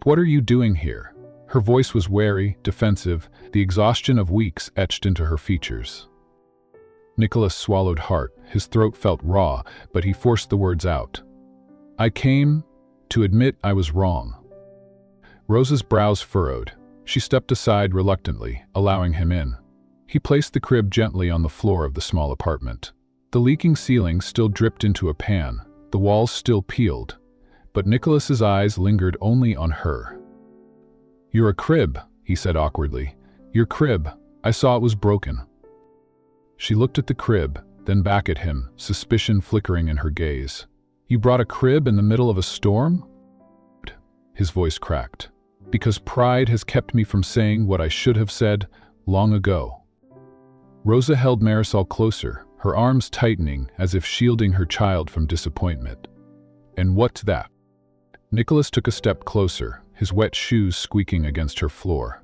"What are you doing here?" Her voice was wary, defensive, the exhaustion of weeks etched into her features. Nicholas swallowed hard. His throat felt raw, but he forced the words out. "I came to admit I was wrong." Rosa's brows furrowed. She stepped aside reluctantly, allowing him in. He placed the crib gently on the floor of the small apartment. The leaking ceiling still dripped into a pan, the walls still peeled, but Nicholas's eyes lingered only on her. "You're a crib," he said awkwardly. "Your crib. I saw it was broken." She looked at the crib, then back at him, suspicion flickering in her gaze. "You brought a crib in the middle of a storm?" His voice cracked. "Because pride has kept me from saying what I should have said long ago." Rosa held Marisol closer, her arms tightening as if shielding her child from disappointment. "And what's that?" Nicholas took a step closer, his wet shoes squeaking against her floor.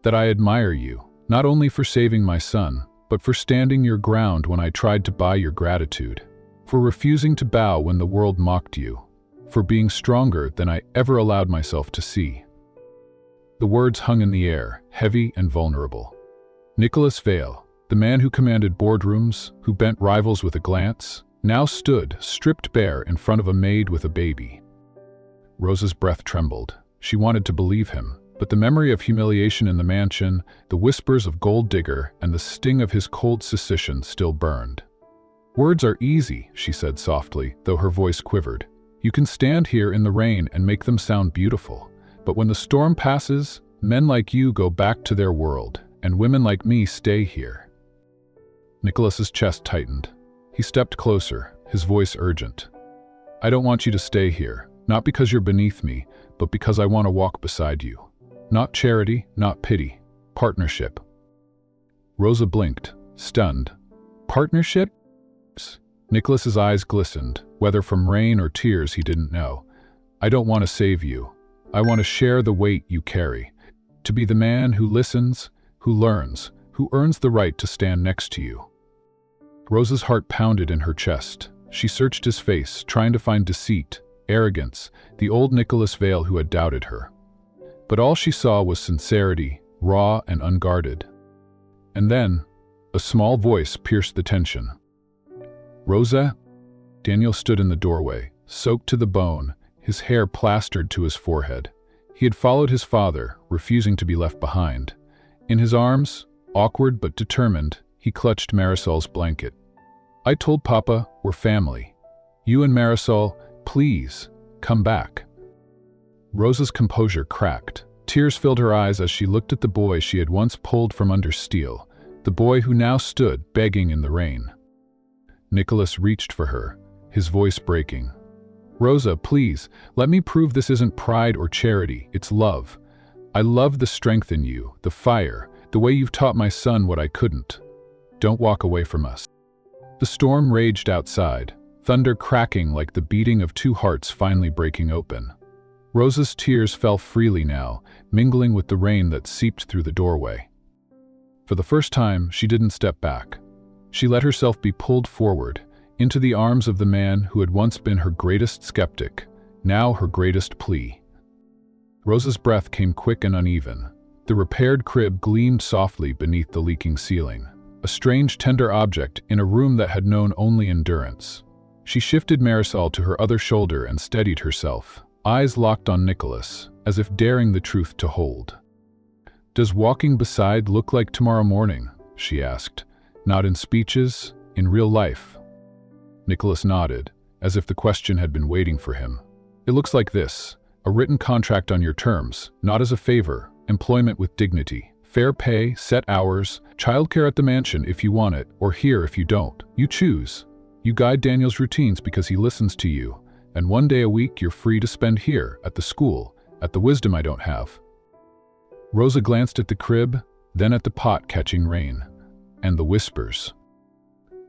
"That I admire you, not only for saving my son, but for standing your ground when I tried to buy your gratitude, for refusing to bow when the world mocked you, for being stronger than I ever allowed myself to see." The words hung in the air, heavy and vulnerable. Nicholas Vale, the man who commanded boardrooms, who bent rivals with a glance, now stood, stripped bare, in front of a maid with a baby. Rosa's breath trembled. She wanted to believe him, but the memory of humiliation in the mansion, the whispers of Gold Digger, and the sting of his cold suspicion still burned. "Words are easy," she said softly, though her voice quivered. "You can stand here in the rain and make them sound beautiful. But when the storm passes, men like you go back to their world, and women like me stay here." Nicholas's chest tightened. He stepped closer, his voice urgent. "I don't want you to stay here, not because you're beneath me, but because I want to walk beside you. Not charity, not pity. Partnership." Rosa blinked, stunned. "Partnership?" Nicholas's eyes glistened, whether from rain or tears he didn't know. "I don't want to save you. I want to share the weight you carry. To be the man who listens, who learns, who earns the right to stand next to you." Rosa's heart pounded in her chest. She searched his face, trying to find deceit, arrogance, the old Nicholas Vale who had doubted her. But all she saw was sincerity, raw and unguarded. And then, a small voice pierced the tension. "Rosa?" Daniel stood in the doorway, soaked to the bone, his hair plastered to his forehead. He had followed his father, refusing to be left behind. In his arms, awkward but determined, he clutched Marisol's blanket. "I told Papa we're family. You and Marisol, please, come back." Rosa's composure cracked. Tears filled her eyes as she looked at the boy she had once pulled from under steel, the boy who now stood begging in the rain. Nicholas reached for her, his voice breaking. "Rosa, please, let me prove this isn't pride or charity, it's love. I love the strength in you, the fire, the way you've taught my son what I couldn't. Don't walk away from us." The storm raged outside, thunder cracking like the beating of two hearts finally breaking open. Rosa's tears fell freely now, mingling with the rain that seeped through the doorway. For the first time, she didn't step back. She let herself be pulled forward, into the arms of the man who had once been her greatest skeptic, now her greatest plea. Rosa's breath came quick and uneven. The repaired crib gleamed softly beneath the leaking ceiling, a strange tender object in a room that had known only endurance. She shifted Marisol to her other shoulder and steadied herself, eyes locked on Nicholas, as if daring the truth to hold. "Does walking beside look like tomorrow morning?" she asked. "Not in speeches, in real life." Nicholas nodded, as if the question had been waiting for him. "It looks like this: a written contract on your terms, not as a favor, employment with dignity, fair pay, set hours, childcare at the mansion if you want it, or here if you don't. You choose. You guide Daniel's routines because he listens to you, and one day a week you're free to spend here, at the school, at the wisdom I don't have." Rosa glanced at the crib, then at the pot catching rain, and the whispers.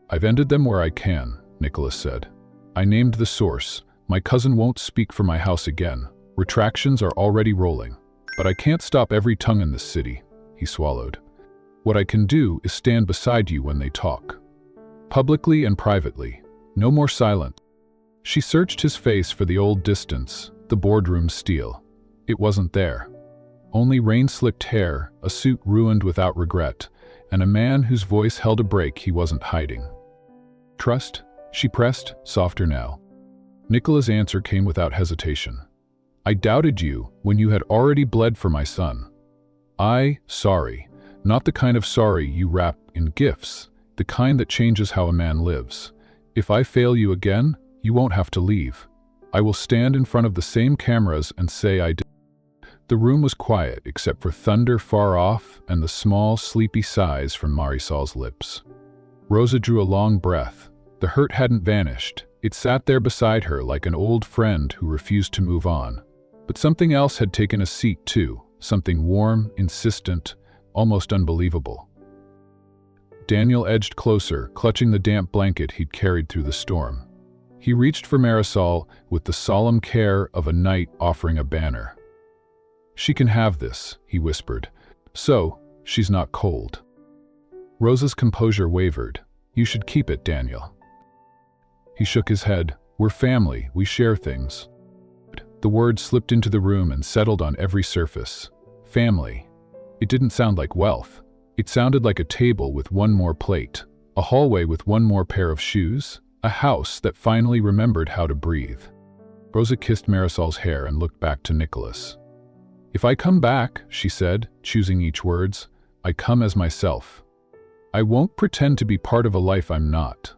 "I've ended them where I can," Nicholas said. "I named the source. My cousin won't speak for my house again. Retractions are already rolling. But I can't stop every tongue in this city." He swallowed. "What I can do is stand beside you when they talk. Publicly and privately. No more silent." She searched his face for the old distance, the boardroom steel. It wasn't there. Only rain-slicked hair, a suit ruined without regret, and a man whose voice held a break he wasn't hiding. "Trust?" she pressed, softer now. Nicola's answer came without hesitation. "I doubted you when you had already bled for my son. Sorry, not the kind of sorry you wrap in gifts, the kind that changes how a man lives. If I fail you again, you won't have to leave. I will stand in front of the same cameras and say I did." The room was quiet except for thunder far off and the small, sleepy sighs from Marisol's lips. Rosa drew a long breath. The hurt hadn't vanished. It sat there beside her like an old friend who refused to move on. But something else had taken a seat too, something warm, insistent, almost unbelievable. Daniel edged closer, clutching the damp blanket he'd carried through the storm. He reached for Marisol with the solemn care of a knight offering a banner. "She can have this," he whispered. "So, she's not cold." Rosa's composure wavered. "You should keep it, Daniel." He shook his head. "We're family, we share things." The word slipped into the room and settled on every surface. Family. It didn't sound like wealth. It sounded like a table with one more plate, a hallway with one more pair of shoes, a house that finally remembered how to breathe. Rosa kissed Marisol's hair and looked back to Nicholas. "If I come back," she said, choosing each words, "I come as myself. I won't pretend to be part of a life I'm not.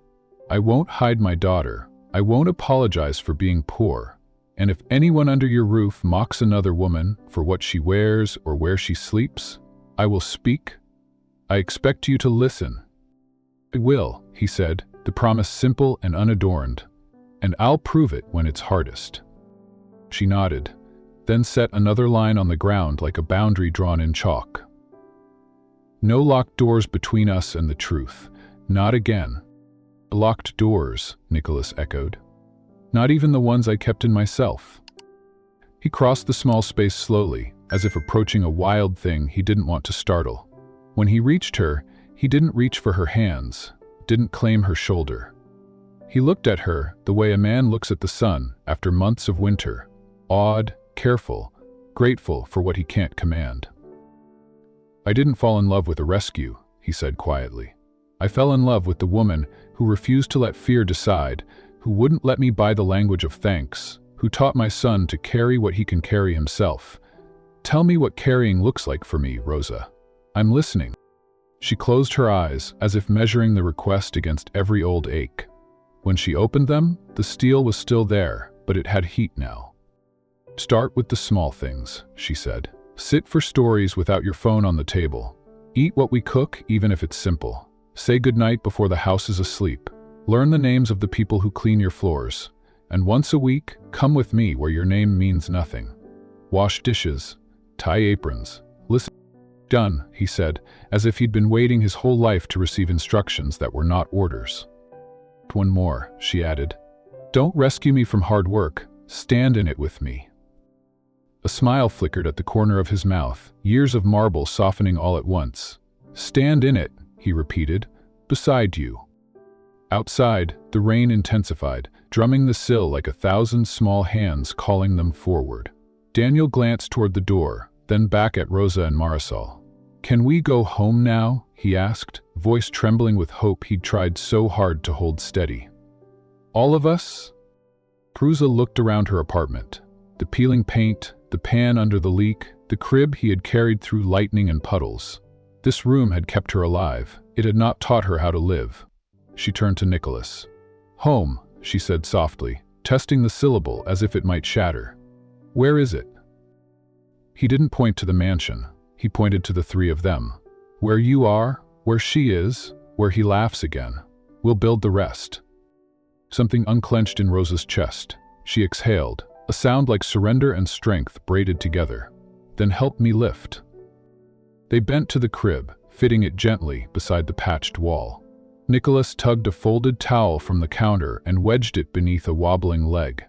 I won't hide my daughter. I won't apologize for being poor. And if anyone under your roof mocks another woman for what she wears or where she sleeps, I will speak. I expect you to listen." "I will," he said, the promise simple and unadorned. "And I'll prove it when it's hardest." She nodded, then set another line on the ground like a boundary drawn in chalk. "No locked doors between us and the truth. Not again." "Locked doors," Nicholas echoed. "Not even the ones I kept in myself." He crossed the small space slowly, as if approaching a wild thing he didn't want to startle. When he reached her, he didn't reach for her hands, didn't claim her shoulder. He looked at her the way a man looks at the sun after months of winter, awed, careful, grateful for what he can't command. "I didn't fall in love with a rescue," he said quietly. "I fell in love with the woman who refused to let fear decide, who wouldn't let me buy the language of thanks, who taught my son to carry what he can carry himself. Tell me what carrying looks like for me, Rosa. I'm listening." She closed her eyes, as if measuring the request against every old ache. When she opened them, the steel was still there, but it had heat now. "Start with the small things," she said. "Sit for stories without your phone on the table. Eat what we cook, even if it's simple. Say goodnight before the house is asleep. Learn the names of the people who clean your floors. And once a week, come with me where your name means nothing. Wash dishes, tie aprons, listen." "Done," he said, as if he'd been waiting his whole life to receive instructions that were not orders. "One more," she added. "Don't rescue me from hard work. Stand in it with me." A smile flickered at the corner of his mouth, years of marble softening all at once. "Stand in it," he repeated, "beside you." Outside, the rain intensified, drumming the sill like 1,000 small hands calling them forward. Daniel glanced toward the door, then back at Rosa and Marisol. "Can we go home now?" he asked, voice trembling with hope he'd tried so hard to hold steady. All of us? Rosa looked around her apartment. The peeling paint, the pan under the leak, the crib he had carried through lightning and puddles. This room had kept her alive. It had not taught her how to live. She turned to Nicholas. Home, she said softly, testing the syllable as if it might shatter. Where is it? He didn't point to the mansion. He pointed to the three of them. Where you are, where she is, where he laughs again. We'll build the rest. Something unclenched in Rosa's chest. She exhaled, a sound like surrender and strength braided together. Then help me lift. They bent to the crib, fitting it gently beside the patched wall. Nicholas tugged a folded towel from the counter and wedged it beneath a wobbling leg.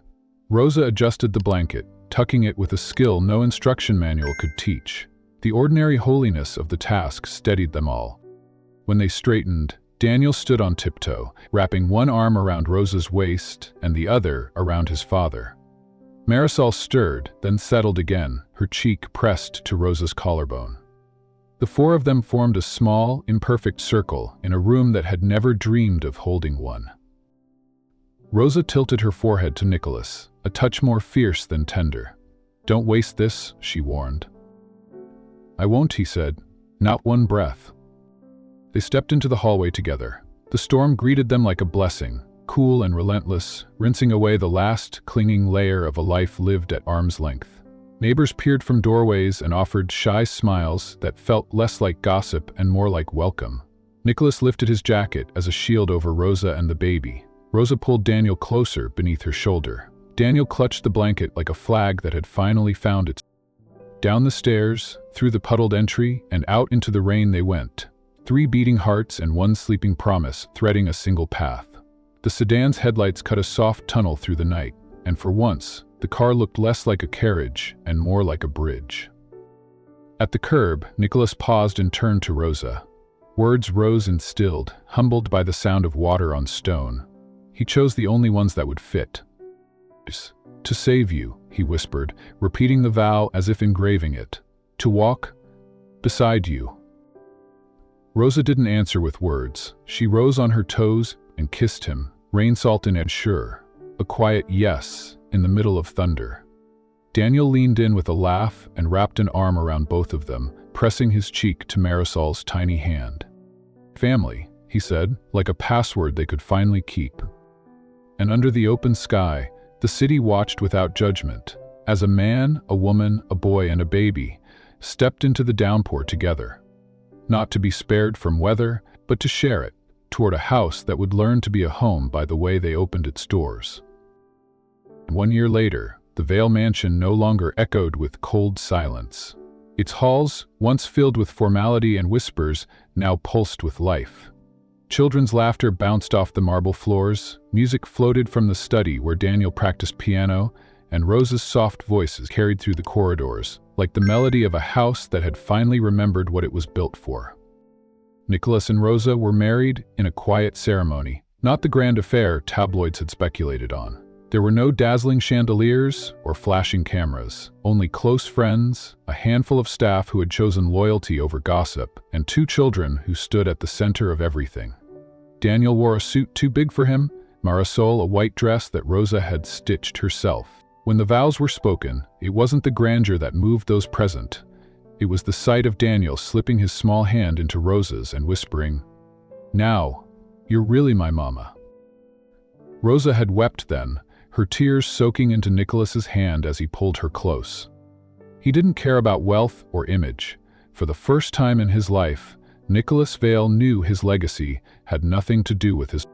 Rosa adjusted the blanket, tucking it with a skill no instruction manual could teach. The ordinary holiness of the task steadied them all. When they straightened, Daniel stood on tiptoe, wrapping one arm around Rosa's waist and the other around his father. Marisol stirred, then settled again, her cheek pressed to Rosa's collarbone. The four of them formed a small, imperfect circle in a room that had never dreamed of holding one. Rosa tilted her forehead to Nicholas, a touch more fierce than tender. Don't waste this, she warned. I won't, he said. Not one breath. They stepped into the hallway together. The storm greeted them like a blessing, cool and relentless, rinsing away the last, clinging layer of a life lived at arm's length. Neighbors peered from doorways and offered shy smiles that felt less like gossip and more like welcome. Nicholas lifted his jacket as a shield over Rosa and the baby. Rosa pulled Daniel closer beneath her shoulder. Daniel clutched the blanket like a flag that had finally found its. Down the stairs, through the puddled entry, and out into the rain they went. 3 beating hearts and 1 sleeping promise threading a single path. The sedan's headlights cut a soft tunnel through the night, and for once, the car looked less like a carriage and more like a bridge. At the curb, Nicholas paused and turned to Rosa. Words rose and stilled, humbled by the sound of water on stone. He chose the only ones that would fit. To save you, he whispered, repeating the vow as if engraving it. To walk beside you. Rosa didn't answer with words. She rose on her toes and kissed him, rain salt and sure. A quiet yes in the middle of thunder. Daniel leaned in with a laugh and wrapped an arm around both of them, pressing his cheek to Marisol's tiny hand. Family, he said, like a password they could finally keep. And under the open sky, the city watched without judgment, as a man, a woman, a boy, and a baby stepped into the downpour together. Not to be spared from weather, but to share it, toward a house that would learn to be a home by the way they opened its doors. 1 year later, the Vale mansion no longer echoed with cold silence. Its halls, once filled with formality and whispers, now pulsed with life. Children's laughter bounced off the marble floors, music floated from the study where Daniel practiced piano, and Rosa's soft voices carried through the corridors, like the melody of a house that had finally remembered what it was built for. Nicholas and Rosa were married in a quiet ceremony, not the grand affair tabloids had speculated on. There were no dazzling chandeliers or flashing cameras, only close friends, a handful of staff who had chosen loyalty over gossip, and 2 children who stood at the center of everything. Daniel wore a suit too big for him, Marisol a white dress that Rosa had stitched herself. When the vows were spoken, it wasn't the grandeur that moved those present. It was the sight of Daniel slipping his small hand into Rosa's and whispering, "Now, you're really my mama." Rosa had wept then, her tears soaking into Nicholas's hand as he pulled her close. He didn't care about wealth or image. For the first time in his life, Nicholas Vale knew his legacy had nothing to do with his.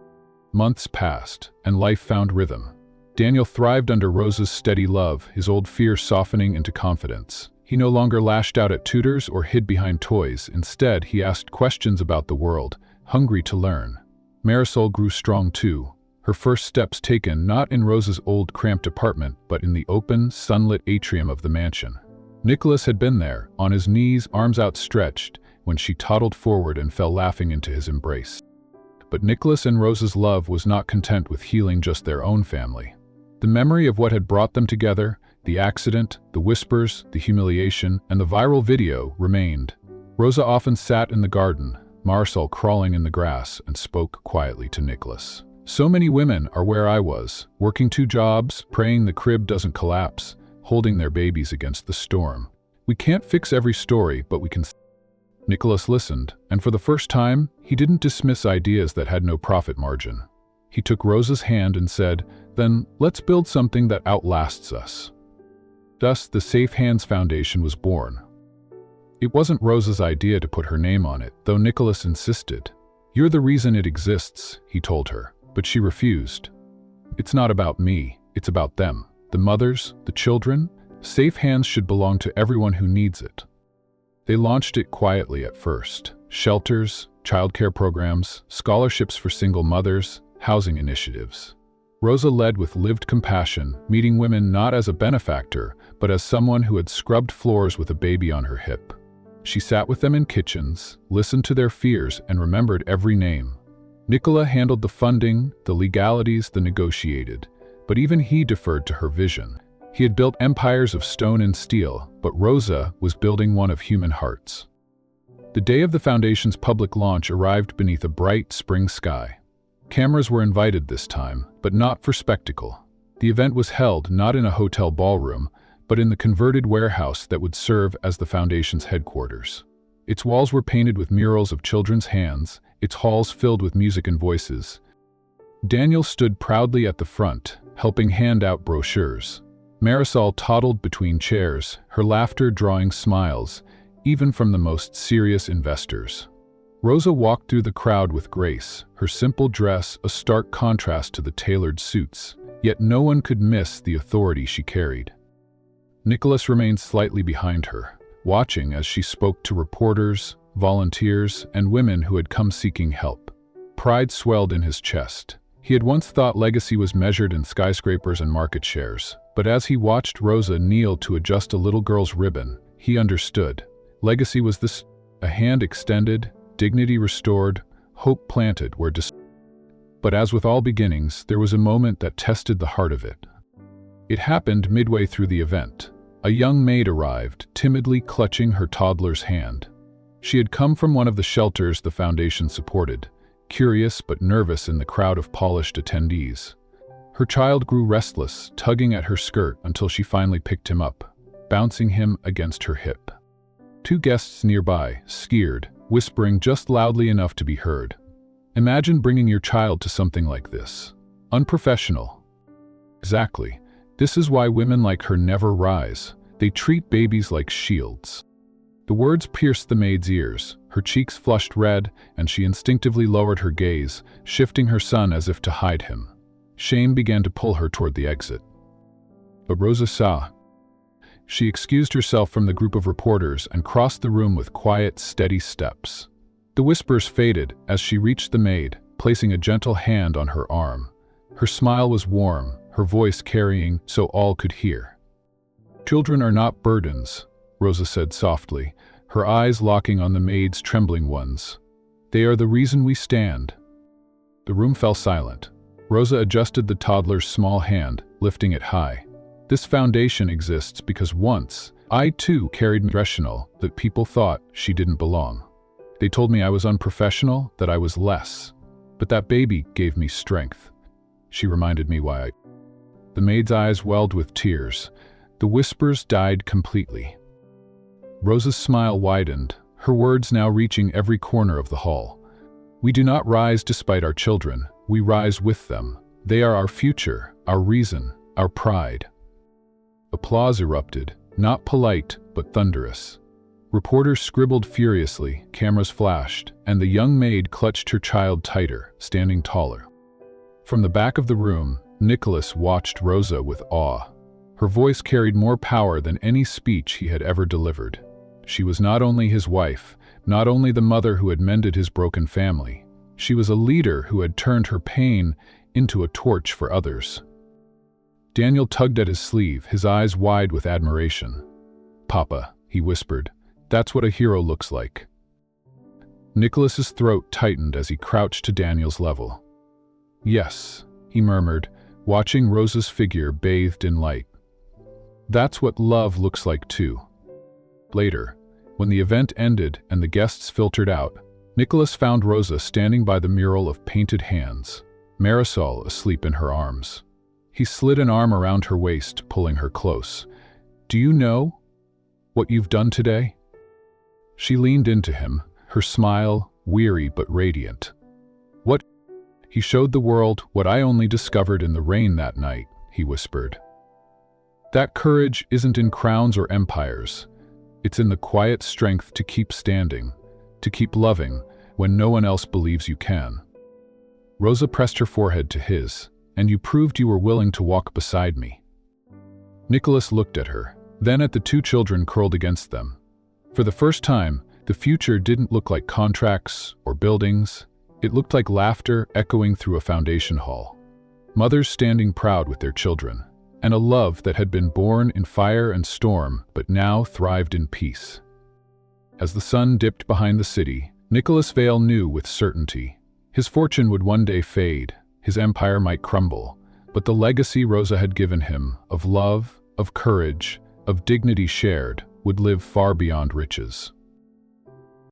Months passed, and life found rhythm. Daniel thrived under Rosa's steady love, his old fear softening into confidence. He no longer lashed out at tutors or hid behind toys. Instead, he asked questions about the world, hungry to learn. Marisol grew strong too, her first steps taken not in Rosa's old cramped apartment, but in the open, sunlit atrium of the mansion. Nicholas had been there, on his knees, arms outstretched, when she toddled forward and fell laughing into his embrace. But Nicholas and Rosa's love was not content with healing just their own family. The memory of what had brought them together, the accident, the whispers, the humiliation, and the viral video remained. Rosa often sat in the garden, Marisol crawling in the grass, and spoke quietly to Nicholas. So many women are where I was, working 2 jobs, praying the crib doesn't collapse, holding their babies against the storm. We can't fix every story, but we can. Nicholas listened, and for the first time, he didn't dismiss ideas that had no profit margin. He took Rosa's hand and said, "Then, let's build something that outlasts us." Thus, the Safe Hands Foundation was born. It wasn't Rosa's idea to put her name on it, though Nicholas insisted. "You're the reason it exists," he told her, but she refused. "It's not about me, it's about them. The mothers, the children. Safe Hands should belong to everyone who needs it." They launched it quietly at first. Shelters, childcare programs, scholarships for single mothers, housing initiatives. Rosa led with lived compassion, meeting women not as a benefactor, but as someone who had scrubbed floors with a baby on her hip. She sat with them in kitchens, listened to their fears, and remembered every name. Nicola handled the funding, the legalities, the negotiated, but even he deferred to her vision. He had built empires of stone and steel, but Rosa was building one of human hearts. The day of the foundation's public launch arrived beneath a bright spring sky. Cameras were invited this time, but not for spectacle. The event was held not in a hotel ballroom, but in the converted warehouse that would serve as the foundation's headquarters. Its walls were painted with murals of children's hands, its halls filled with music and voices. Daniel stood proudly at the front, helping hand out brochures. Marisol toddled between chairs, her laughter drawing smiles, even from the most serious investors. Rosa walked through the crowd with grace, her simple dress a stark contrast to the tailored suits, yet no one could miss the authority she carried. Nicholas remained slightly behind her, watching as she spoke to reporters, volunteers, and women who had come seeking help. Pride swelled in his chest. He had once thought legacy was measured in skyscrapers and market shares, but as he watched Rosa kneel to adjust a little girl's ribbon, he understood. Legacy was this: a hand extended, dignity restored, hope planted where But as with all beginnings, there was a moment that tested the heart of it. It happened midway through the event. A young maid arrived, timidly clutching her toddler's hand. She had come from one of the shelters the foundation supported, curious but nervous in the crowd of polished attendees. Her child grew restless, tugging at her skirt until she finally picked him up, bouncing him against her hip. 2 guests nearby, scared, whispering just loudly enough to be heard. Imagine bringing your child to something like this. Unprofessional. Exactly. This is why women like her never rise. They treat babies like shields. The words pierced the maid's ears. Her cheeks flushed red, and she instinctively lowered her gaze, shifting her son as if to hide him. Shame began to pull her toward the exit. But Rosa saw. She excused herself from the group of reporters and crossed the room with quiet, steady steps. The whispers faded as she reached the maid, placing a gentle hand on her arm. Her smile was warm, her voice carrying so all could hear. "Children are not burdens," Rosa said softly, her eyes locking on the maid's trembling ones. "They are the reason we stand." The room fell silent. Rosa adjusted the toddler's small hand, lifting it high. "This foundation exists because once, I too carried rational that people thought she didn't belong. They told me I was unprofessional, that I was less. But that baby gave me strength." She reminded me why. The maid's eyes welled with tears. The whispers died completely. Rosa's smile widened, her words now reaching every corner of the hall. "We do not rise despite our children, we rise with them. They are our future, our reason, our pride." Applause erupted, not polite, but thunderous. Reporters scribbled furiously, cameras flashed, and the young maid clutched her child tighter, standing taller. From the back of the room, Nicholas watched Rosa with awe. Her voice carried more power than any speech he had ever delivered. She was not only his wife, not only the mother who had mended his broken family. She was a leader who had turned her pain into a torch for others. Daniel tugged at his sleeve, his eyes wide with admiration. "Papa," he whispered, "that's what a hero looks like." Nicholas's throat tightened as he crouched to Daniel's level. "Yes," he murmured, watching Rosa's figure bathed in light. "That's what love looks like too." Later, when the event ended and the guests filtered out, Nicholas found Rosa standing by the mural of painted hands. Marisol asleep in her arms. He slid an arm around her waist, pulling her close. "Do you know what you've done today?" She leaned into him, her smile weary but radiant. "What?" "He showed the world what I only discovered in the rain that night," he whispered. "That courage isn't in crowns or empires. It's in the quiet strength to keep standing, to keep loving when no one else believes you can." Rosa pressed her forehead to his. "And you proved you were willing to walk beside me." Nicholas looked at her, then at the two children curled against them. For the first time, the future didn't look like contracts or buildings. It looked like laughter echoing through a foundation hall. Mothers standing proud with their children, and a love that had been born in fire and storm but now thrived in peace. As the sun dipped behind the city, Nicholas Vale knew with certainty his fortune would one day fade, his empire might crumble, but the legacy Rosa had given him of love, of courage, of dignity shared would live far beyond riches.